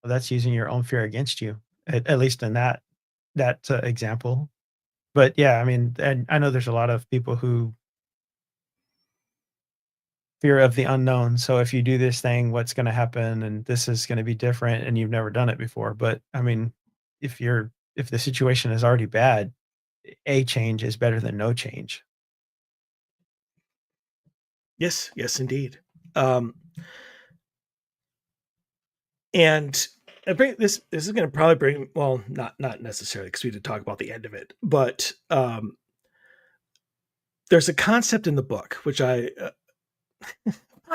Well, that's using your own fear against you, at least in that example. But yeah, I mean, and I know there's a lot of people who fear of the unknown. So if you do this thing, what's going to happen? And this is going to be different, and you've never done it before. But I mean, if the situation is already bad, a change is better than no change. Yes, yes, indeed. Um, and I bring this is going to probably bring, well, not necessarily because we did talk about the end of it, but there's a concept in the book which I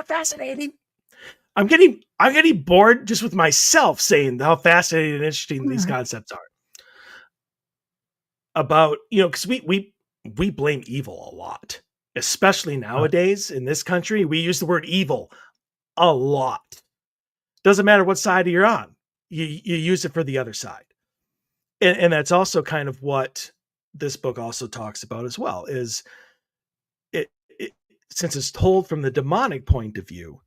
fascinating. I'm getting bored just with myself saying how fascinating and interesting these concepts are. About, you know, because we blame evil a lot, especially nowadays in this country. We use the word evil a lot. Doesn't matter what side you're on, you use it for the other side, and that's also kind of what this book also talks about as well. Is it since it's told from the demonic point of view,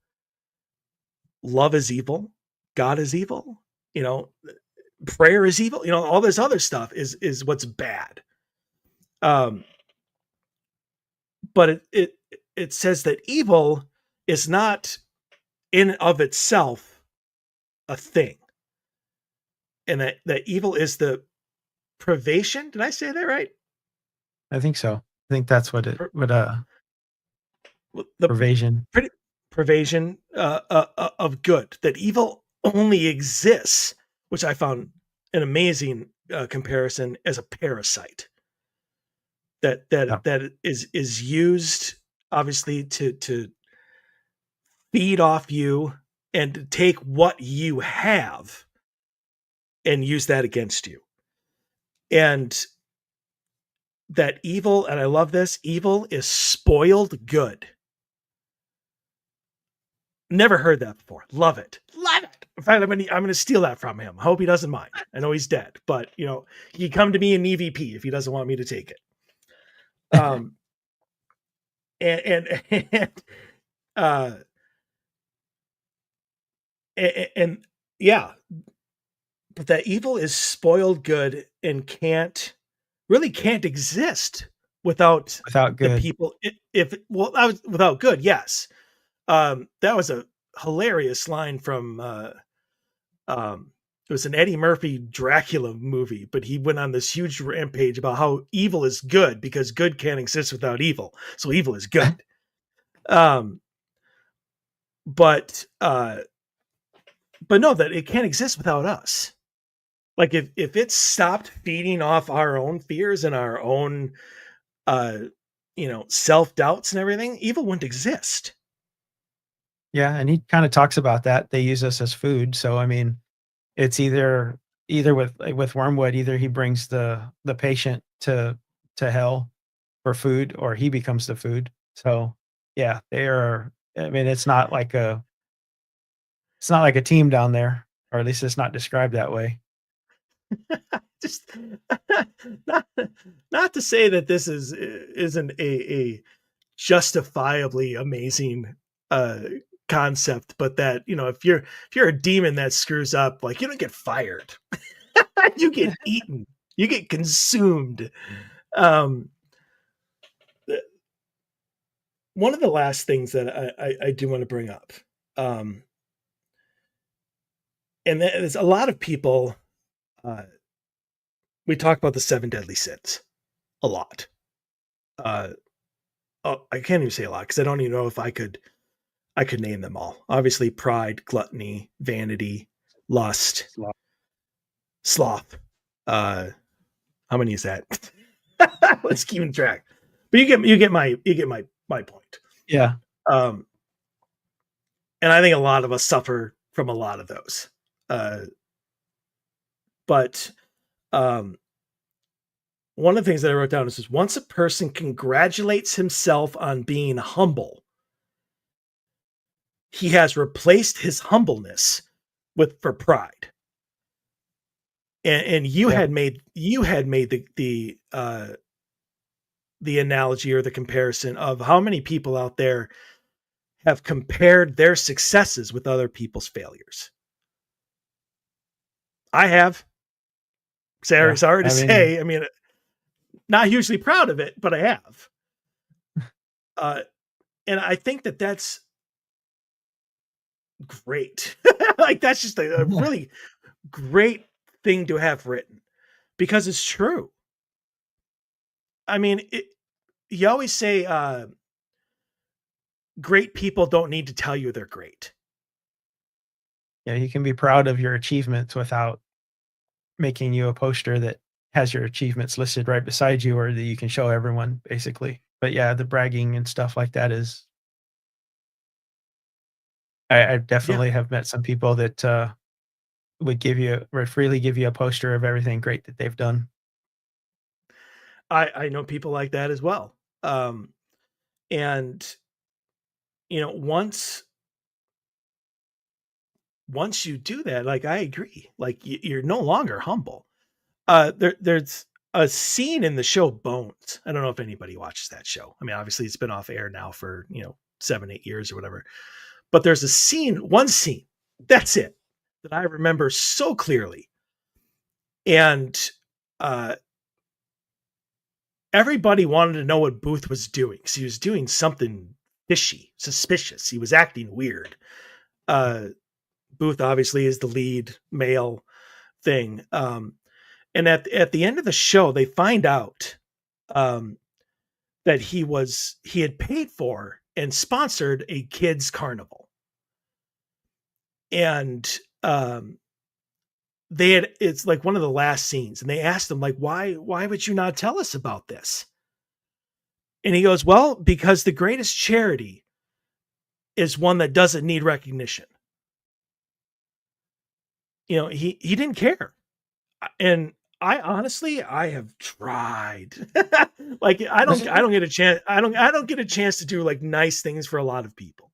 love is evil, God is evil, you know, prayer is evil, you know, all this other stuff is what's bad. Um, but it says that evil is not in of itself a thing, and that evil is the privation. Did I say that right? I think so. I think that's what it Per, what the pervasion. pretty pervasion of good. That evil only exists, which I found an amazing comparison, as a parasite. Yeah. That is used obviously to feed off you and to take what you have and use that against you. And that evil, and I love this, evil is spoiled good. Never heard that before. Love it. Love it. In fact, I'm gonna steal that from him. I hope he doesn't mind. I know he's dead, but he can come to me in EVP if he doesn't want me to take it. Um, and uh, and yeah, but that evil is spoiled good and can't exist without Without the good. people. If well, that was without good. Yes, that was a hilarious line from it was an Eddie Murphy Dracula movie, but he went on this huge rampage about how evil is good because good can't exist without evil. So evil is good. um, but no, that it can't exist without us. Like if it stopped feeding off our own fears and our own self-doubts and everything, evil wouldn't exist. Yeah, and he kind of talks about that. They use us as food. So I mean, it's either with wormwood, either he brings the patient to hell for food or he becomes the food. So yeah, they are. I mean, it's not like a team down there, or at least it's not described that way. Just not not to say that this isn't a justifiably amazing concept, but that if you're a demon that screws up, like, you don't get fired. You get eaten, you get consumed. um One of the last things that I do want to bring up, um and there's a lot of people, uh we talk about the seven deadly sins a lot. uh oh, I can't even say a lot because I don't even know if I could name them all. Obviously, pride, gluttony, vanity, lust, sloth. Uh, how many is that? Let's keep track. But you get my point. Yeah, Um, and I think a lot of us suffer from a lot of those. Uh, but um, one of the things that I wrote down is once a person congratulates himself on being humble, he has replaced his humbleness for pride. And yeah, you had made the analogy or the comparison of how many people out there have compared their successes with other people's failures. I have. yeah. Sorry to I mean, say. I mean, not hugely proud of it, but I have. Uh, and I think that that's great. Like, that's just a really great thing to have written because it's true. I mean, you always say great people don't need to tell you they're great. yeah, you can be proud of your achievements without making you a poster that has your achievements listed right beside you, or that you can show everyone, basically. But yeah, the bragging and stuff like that is. I Yeah, definitely have met some people that would freely give you a poster of everything great that they've done. I know people like that as well. And once you do that, like, I agree. Like, you're no longer humble. There's a scene in the show Bones. I don't know if anybody watches that show. I mean, obviously it's been off air now for 7-8 years or whatever. But there's one scene, that's it, that I remember so clearly. And uh, everybody wanted to know what Booth was doing. So he was doing something fishy, suspicious. He was acting weird. Uh, Booth obviously is the lead male thing. And at the end of the show, they find out um, that he had paid for and sponsored a kids carnival, and it's like one of the last scenes, and they asked him, like, why would you not tell us about this? And he goes, well, because the greatest charity is one that doesn't need recognition. He didn't care. And I honestly, I have tried. Like I don't get a chance. I don't get a chance to do like nice things for a lot of people,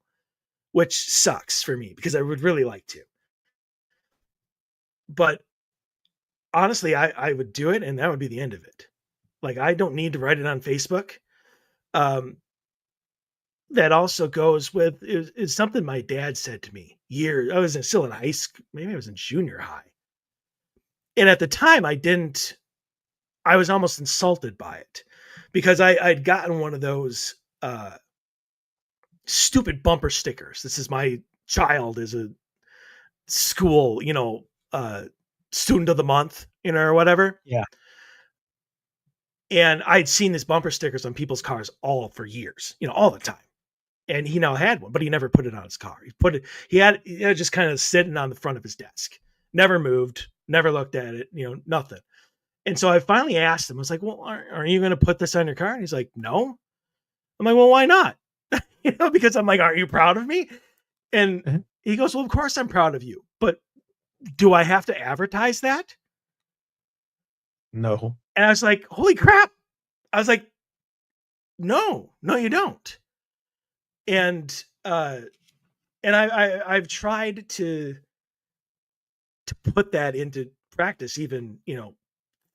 which sucks for me because I would really like to. But honestly, I would do it, and that would be the end of it. Like I don't need to write it on Facebook. Um, that also goes with is something my dad said to me years. I was still in high school, maybe I was in junior high, and at the time I didn't. I was almost insulted by it because I'd gotten one of those stupid bumper stickers. This is my child is a school, student of the month, or whatever. Yeah. And I'd seen these bumper stickers on people's cars all for years, all the time. And he now had one, but he never put it on his car. He had it just kind of sitting on the front of his desk, never moved, never looked at it, nothing. And so I finally asked him, I was like, well, are you going to put this on your car? And he's like, no. I'm like, well, why not? Because I'm like, aren't you proud of me? And Mhm. he goes, well, of course I'm proud of you, but do I have to advertise that? No. And I was like, holy crap. I was like, no, you don't. And, I've tried to put that into practice even,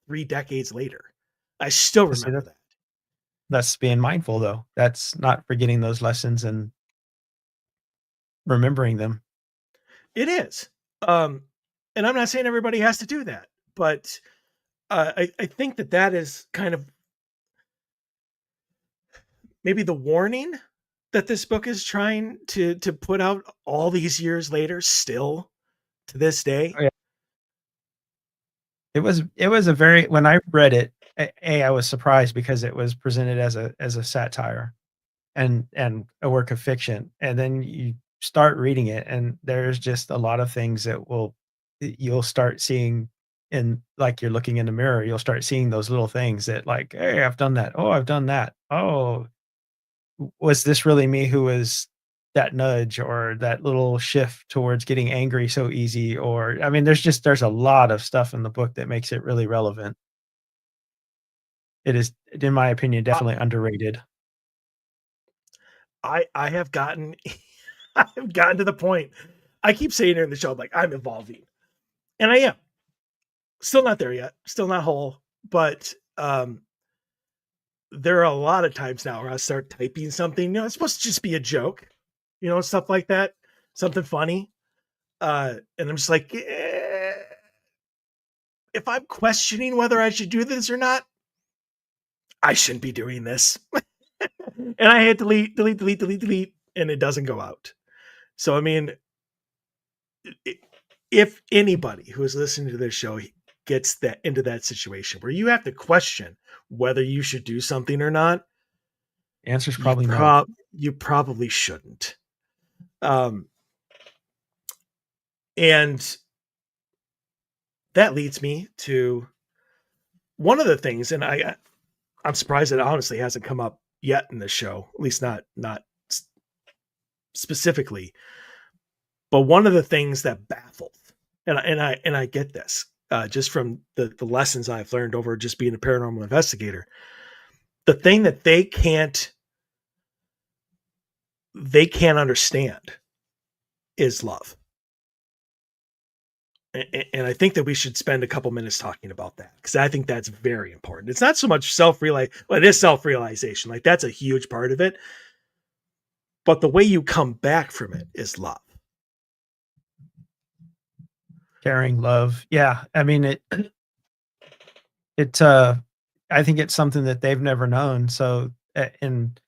3 decades later. I still See, remember that. that's being mindful, though. That's not forgetting those lessons and remembering them. It is. Um, and I'm not saying everybody has to do that, but I think that is kind of maybe the warning that this book is trying to put out all these years later, still to this day. Oh, yeah. It was a very when I read it, I was surprised because it was presented as a satire and a work of fiction, and then you start reading it, and there's just a lot of things that you'll start seeing in like you're looking in the mirror, you'll start seeing those little things that like, "Hey, I've done that. Oh, I've done that. Oh, was this really me who was that nudge or that little shift towards getting angry so easy?" Or I mean, there's a lot of stuff in the book that makes it really relevant. It is, in my opinion, I definitely underrated. I have gotten I've gotten to the point. I keep saying it in the show, like I'm evolving, and I am still not there yet, still not whole, but there are a lot of times now where I start typing something, it's supposed to just be a joke, stuff like that, something funny. And I'm just like, if I'm questioning whether I should do this or not, I shouldn't be doing this. And I hit delete, delete, delete, delete, delete, and it doesn't go out. So, I mean, if anybody who is listening to this show gets that into that situation where you have to question whether you should do something or not, The answer's you probably no. you probably shouldn't. Um, and that leads me to one of the things, and I'm surprised that it honestly hasn't come up yet in the show, at least not specifically. But one of the things that baffled, and I get this just from the lessons I've learned over just being a paranormal investigator, the thing that they can't understand is love. And I think that we should spend a couple minutes talking about that because I think that's very important. It's not so much well, it is self-realization. Like that's a huge part of it. But the way you come back from it is love. Caring, love. Yeah, I mean, it, I think it's something that they've never known, so, and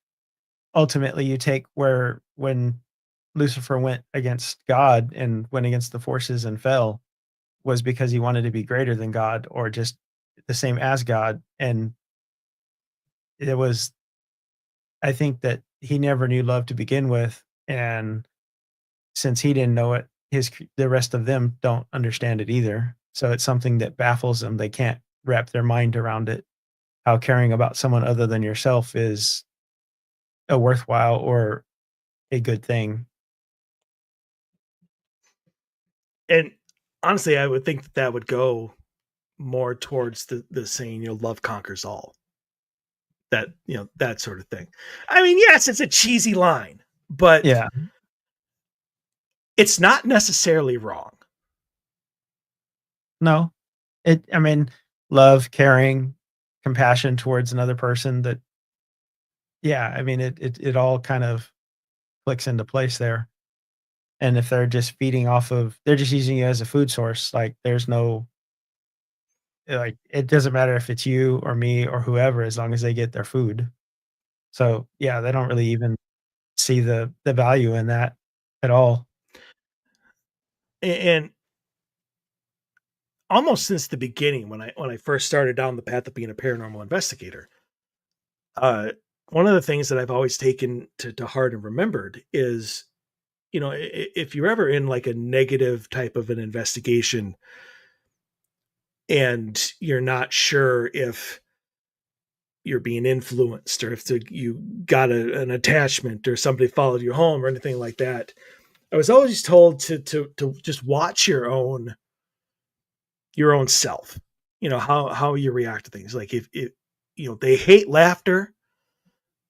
ultimately, you take where when Lucifer went against God and went against the forces and fell, was because he wanted to be greater than God or just the same as God, and it was I think that he never knew love to begin with, and since he didn't know it, the rest of them don't understand it either. So it's something that baffles them. They can't wrap their mind around it. How caring about someone other than yourself is a worthwhile or a good thing. And honestly, I would think that would go more towards the saying, love conquers all. That, that sort of thing. I mean, yes, it's a cheesy line, but Yeah. it's not necessarily wrong. No. I mean, love, caring, compassion towards another person that yeah, I mean, it all kind of clicks into place there. And if they're just feeding off of they're just using you as a food source, like, there's no like, it doesn't matter if it's you or me or whoever as long as they get their food. So, yeah, they don't really even see the value in that at all. And almost since the beginning, when I first started down the path of being a paranormal investigator, uh, one of the things that I've always taken to heart and remembered is, if you're ever in like a negative type of an investigation and you're not sure if you're being influenced or if you got an attachment or somebody followed you home or anything like that, I was always told to just watch your own self, how you react to things. Like if they hate laughter,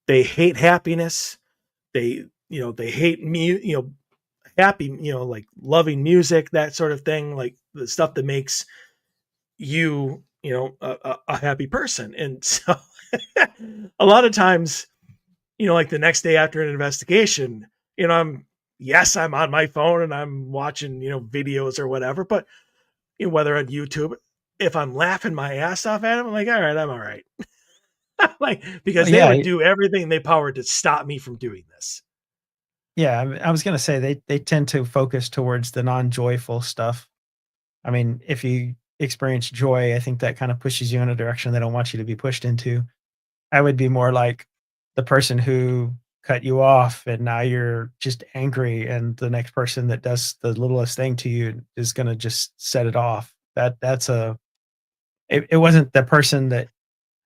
they hate happiness, they hate happy, like loving music, that sort of thing, like the stuff that makes you, a happy person. And so a lot of times, like the next day after an investigation, I'm on my phone and I'm watching, videos or whatever, but whether on YouTube, if I'm laughing my ass off at them, I'm like, all right, I'm all right. Like, Oh, because they yeah, would do everything in their power to stop me from doing this. yeah, I was gonna say they tend to focus towards the non-joyful stuff. I mean, if you experience joy, I think that kinda pushes you in a direction they don't want you to be pushed into. I would be more like the person who cut you off, and now you're just angry, and the next person that does the littlest thing to you is gonna just set it off. That's a it wasn't the person that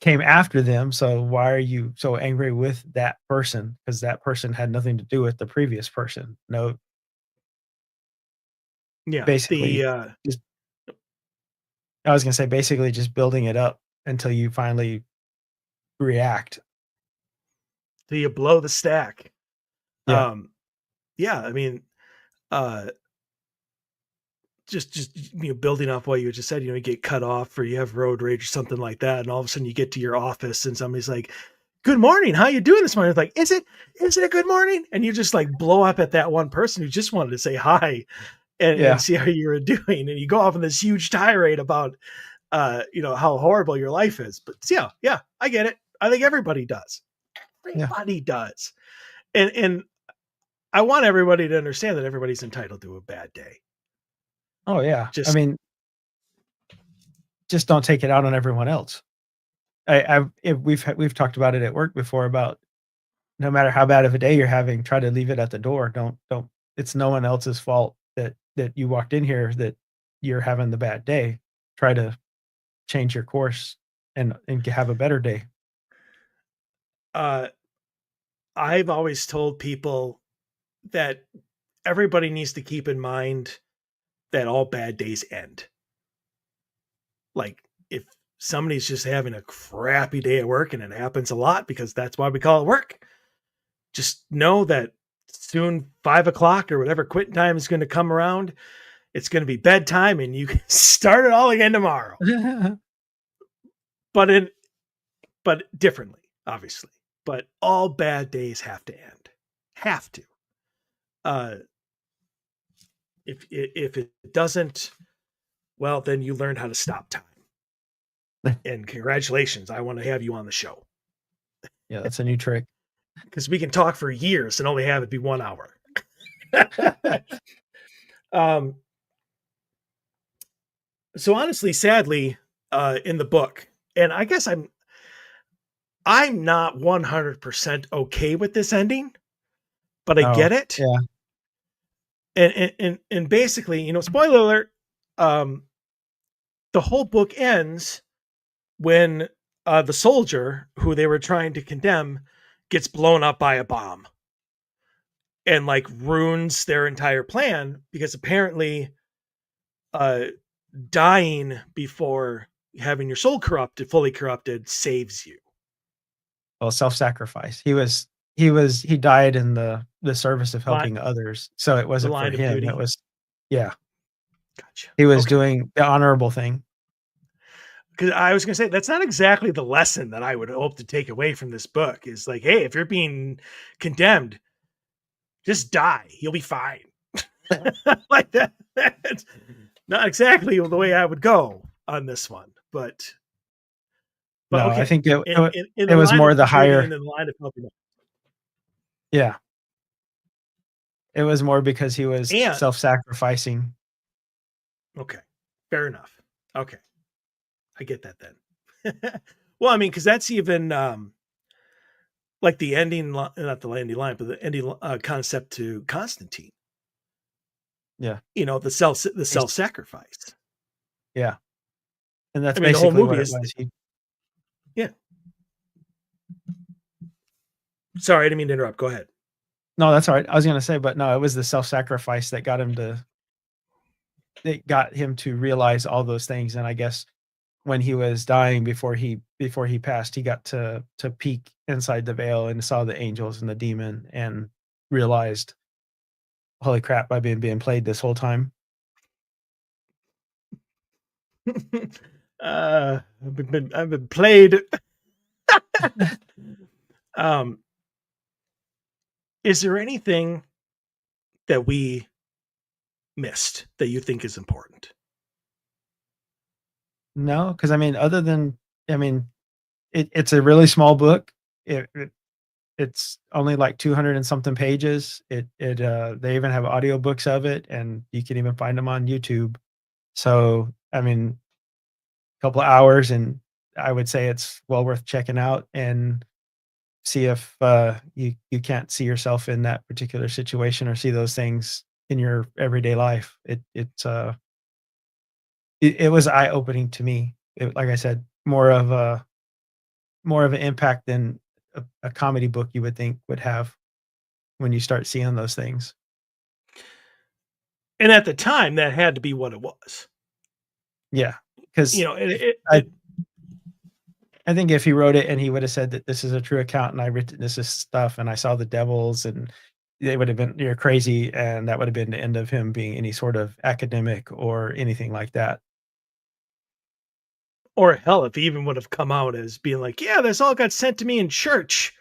came after them, so why are you so angry with that person? Because that person had nothing to do with the previous person. No, Yeah. basically, just I was gonna say basically just building it up until you finally react. You blow the stack. Yeah, Um, yeah, I mean, uh, just building off what you just said, you get cut off or you have road rage or something like that, and all of a sudden you get to your office and somebody's like, "Good morning, how you doing this morning?" It's like, is it a good morning? And you just like blow up at that one person who just wanted to say hi and yeah, see how you were doing, and you go off on this huge tirade about how horrible your life is. But yeah, I get it. I think everybody does. yeah. Everybody does. And I want everybody to understand that everybody's entitled to a bad day. Oh, yeah. I Just mean, just don't take it out on everyone else. We've talked about it at work before about no matter how bad of a day you're having, try to leave it at the door. Don't it's no one else's fault that you walked in here that you're having the bad day. Try to change your course and have a better day. uh I've always told people that everybody needs to keep in mind that all bad days end. Like if somebody's just having a crappy day at work, and it happens a lot because that's why we call it work, just know that soon 5 o'clock or whatever quitting time is going to come around. It's going to be bedtime and you can start it all again tomorrow. But but differently, obviously. But all bad days have to end. Have to. Uh if it doesn't, well, then you learn how to stop time. And congratulations, I want to have you on the show Yeah, that's a new trick. because we can talk for years and only have it be 1 hour. um, so honestly, sadly, in the book, and I guess I'm not 100% okay with this ending, but I Oh, get it. yeah. And basically, spoiler alert, um, the whole book ends when the soldier who they were trying to condemn gets blown up by a bomb and like ruins their entire plan because apparently uh dying before having your soul corrupted, fully corrupted, saves you. Well, self-sacrifice. He died in the service of Line, helping others. So it the wasn't for line of him. It duty. was, yeah, Gotcha. he was Okay. doing the honorable thing. Because I was going to say, that's not exactly the lesson that I would hope to take away from this book is like, hey, if you're being condemned, just die. You'll be fine. Like that. That's not exactly the way I would go on this one, but No, I okay. think it In it the was line more of the contributing higher. and in the line of helping them. Yeah, it was more because he was And self-sacrificing. okay, fair enough. Okay, I get that then. Well, I mean, because that's even like the ending, not the ending line, but the ending concept to Constantine. Yeah. The He's self sacrifice. yeah, and that's I mean, the whole basically what movie it is was. yeah. Sorry, I didn't mean to interrupt. Go ahead. No, that's all right. I was gonna say, but no, it was the self-sacrifice that got him to realize all those things, and I guess when he was dying before he passed, he got to peek inside the veil and saw the angels and the demon and realized, "Holy crap, I've been being played this whole time." I've been played. um, is there anything that we missed that you think is important? No, because I mean, other than I mean, it's a really small book. It's only like 200 and something pages. They even have audiobooks of it, and you can even find them on YouTube. So, I mean, a couple of hours, and I would say it's well worth checking out and see if you can't see yourself in that particular situation or see those things in your everyday life. It was eye opening to me. Like I said, more of an impact than a comedy book you would think would have when you start seeing those things. And at the time, that had to be what it was. Yeah, You because know, I I think if he wrote it and he would have said that this is a true account and I written this is stuff and I saw the devils and they would have been you're crazy and that would have been the end of him being any sort of academic or anything like that. or hell, if he even would have come out as being like, "Yeah, this all got sent to me in church,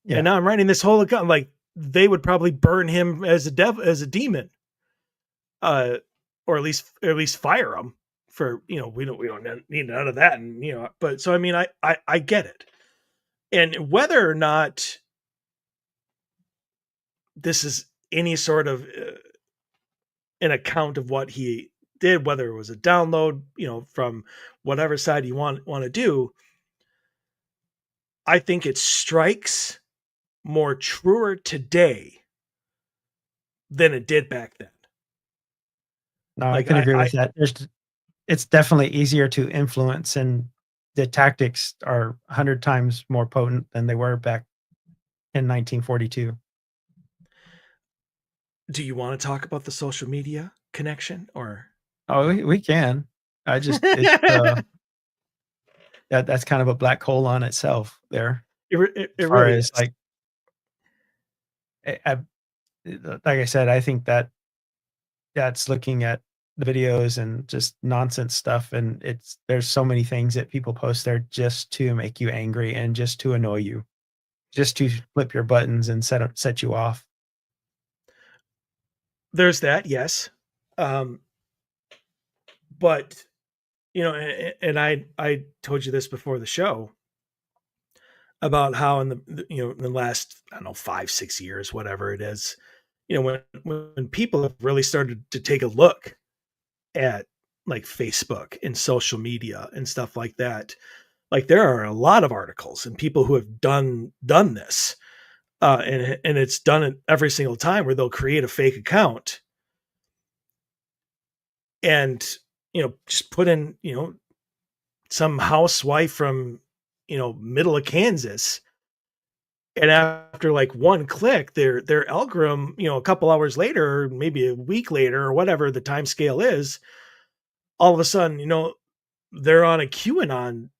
and Yeah. now I'm writing this whole account," like they would probably burn him as a devil, as a demon, uh, or at least fire him for we don't need none of that, and But so I mean, I get it, and whether or not this is any sort of an account of what he did, whether it was a download, from whatever side you want to do, I think it strikes more truer today than it did back then. No, I Like can agree with that. It's definitely easier to influence and the tactics are 100 times more potent than they were back in 1942. do you want to talk about the social media connection or Oh, we can. I just it's, it, that's kind of a black hole on itself there it as far really as, is. I like I said, I think that's looking at the videos and just nonsense stuff, and there's so many things that people post there just to make you angry and just to annoy you, just to flip your buttons and set you off. There's that, yes. um but and I told you this before the show about how in in the last, I don't know, 5 6 years, whatever it is, when people have really started to take a look at like Facebook and social media and stuff like that, like there are a lot of articles and people who have done this, and it's done it every single time where they'll create a fake account and just put in some housewife from middle of Kansas, and after like one click, their algorithm, a couple hours later, maybe a week later, or whatever the time scale is, all of a sudden, they're on a QAnon,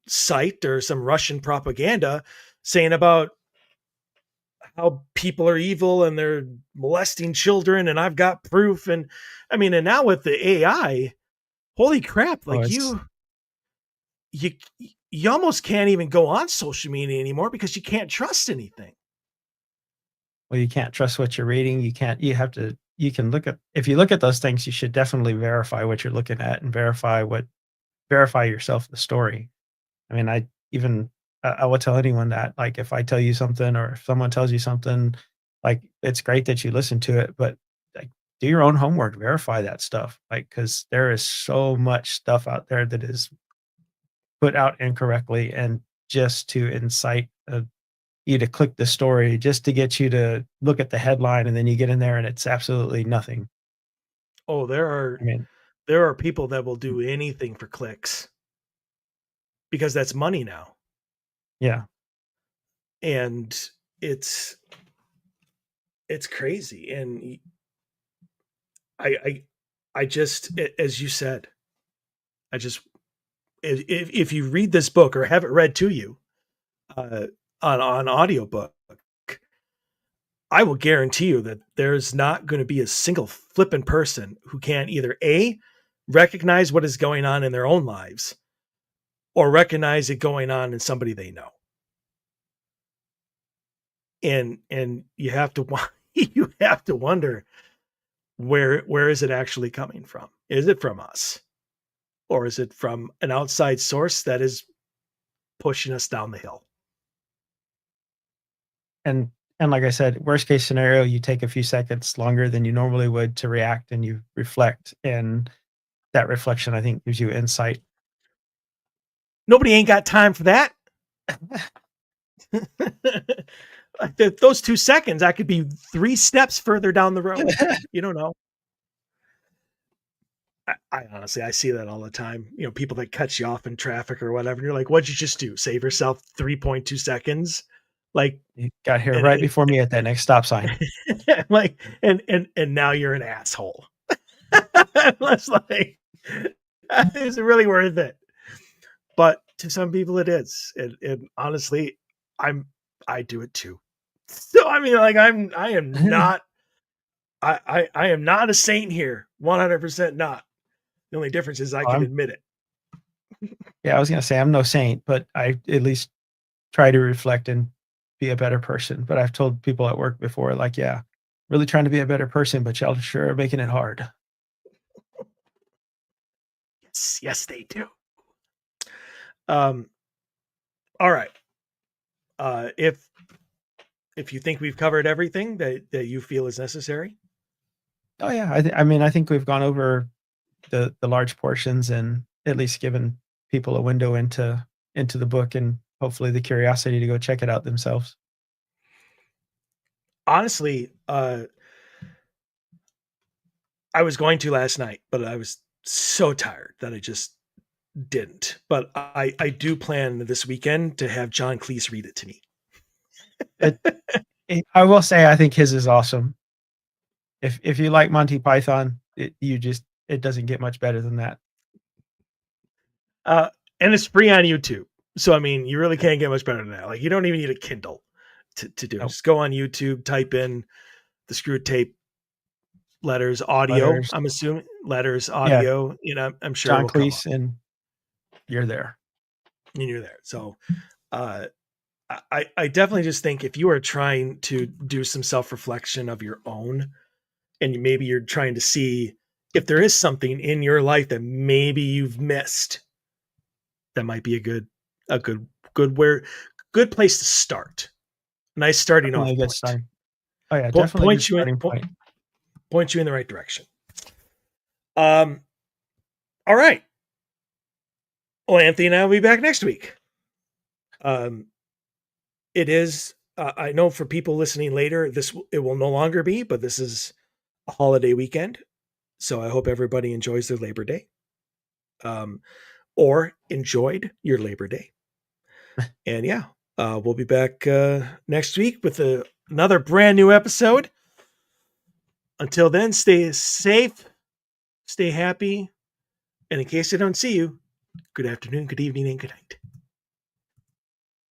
site or some Russian propaganda saying about how people are evil and they're molesting children and I've got proof. And I mean, and now with the AI, holy crap, Oh, like you you almost can't even go on social media anymore because you can't trust anything. well, you can't trust what you're reading. You have to, you can look at, if you look at those things, you should definitely verify what you're looking at and verify yourself the story. I mean, I will tell anyone that, like, if I tell you something or if someone tells you something, like, it's great that you listen to it, but, like, do your own homework, verify that stuff, like, because there is so much stuff out there that is put out incorrectly and just to incite, you to click the story, just to get you to look at the headline, and then you get in there and it's absolutely nothing. Oh, I mean, there are people that will do anything for clicks because that's money now. yeah, And it's it's crazy. And I I I just as you said, I just if you read this book or have it read to you uh on audiobook, I will guarantee you that there's not going to be a single flippin' person who can't either A, recognize what is going on in their own lives or recognize it going on in somebody they know. And you have to you have to wonder where is it actually coming from? Is it from us? Or is it from an outside source that is pushing us down the hill? and and like I said, worst case scenario, you take a few seconds longer than you normally would to react, and you reflect, and that reflection, I think, gives you insight. Nobody ain't got time for that. Those 2 seconds, I could be 3 steps further down the road. You don't know. I honestly, I see that all the time. People that cut you off in traffic or whatever. And you're like, what'd you just do? Save yourself 3.2 seconds? Like, You got here and, right before me at that next stop sign. like, and now you're an asshole. It's like, is it really worth it? But to some people it is. And honestly, I do it too. So I mean, like I am not I am not a saint here. 100% not. The only difference is I Oh, can admit it. yeah, I was gonna say I'm no saint, but I at least try to reflect and be a better person. But I've told people at work before, like, yeah, really trying to be a better person, but y'all sure are making it hard. Yes, yes, they do. Um, all right. If you think we've covered everything that you feel is necessary, Oh yeah, I mean, I think we've gone over the large portions and at least given people a window into the book and hopefully the curiosity to go check it out themselves. honestly, I was going to last night, but I was so tired that I just didn't. But I do plan this weekend to have John Cleese read it to me. It, I will say I think his is awesome. If you like Monty Python, it doesn't get much better than that. Uh, and it's free on YouTube. So I mean, you really can't get much better than that. Like you don't even need a Kindle to do it. Nope. Just go on YouTube, type in the Screwtape Letters audio. Letters, I'm assuming Letters yeah, audio. I'm sure it John will come up, Cleese, and you're there. and you're there. So uh, I definitely just think if you are trying to do some self reflection of your own, and maybe you're trying to see if there is something in your life that maybe you've missed, that might be a good where good place to start. Nice starting Definitely a off good point. starting. Oh yeah, definitely a good starting point. Point you in the right direction. Um. All right. Well, Anthony and I will be back next week. Um. It is. I know for people listening later, it will no longer be, but this is a holiday weekend, so I hope everybody enjoys their Labor Day. Or enjoyed your Labor Day. And yeah, we'll be back next week with another brand new episode. Until then, stay safe, stay happy, and in case I don't see you, good afternoon, good evening, and good night.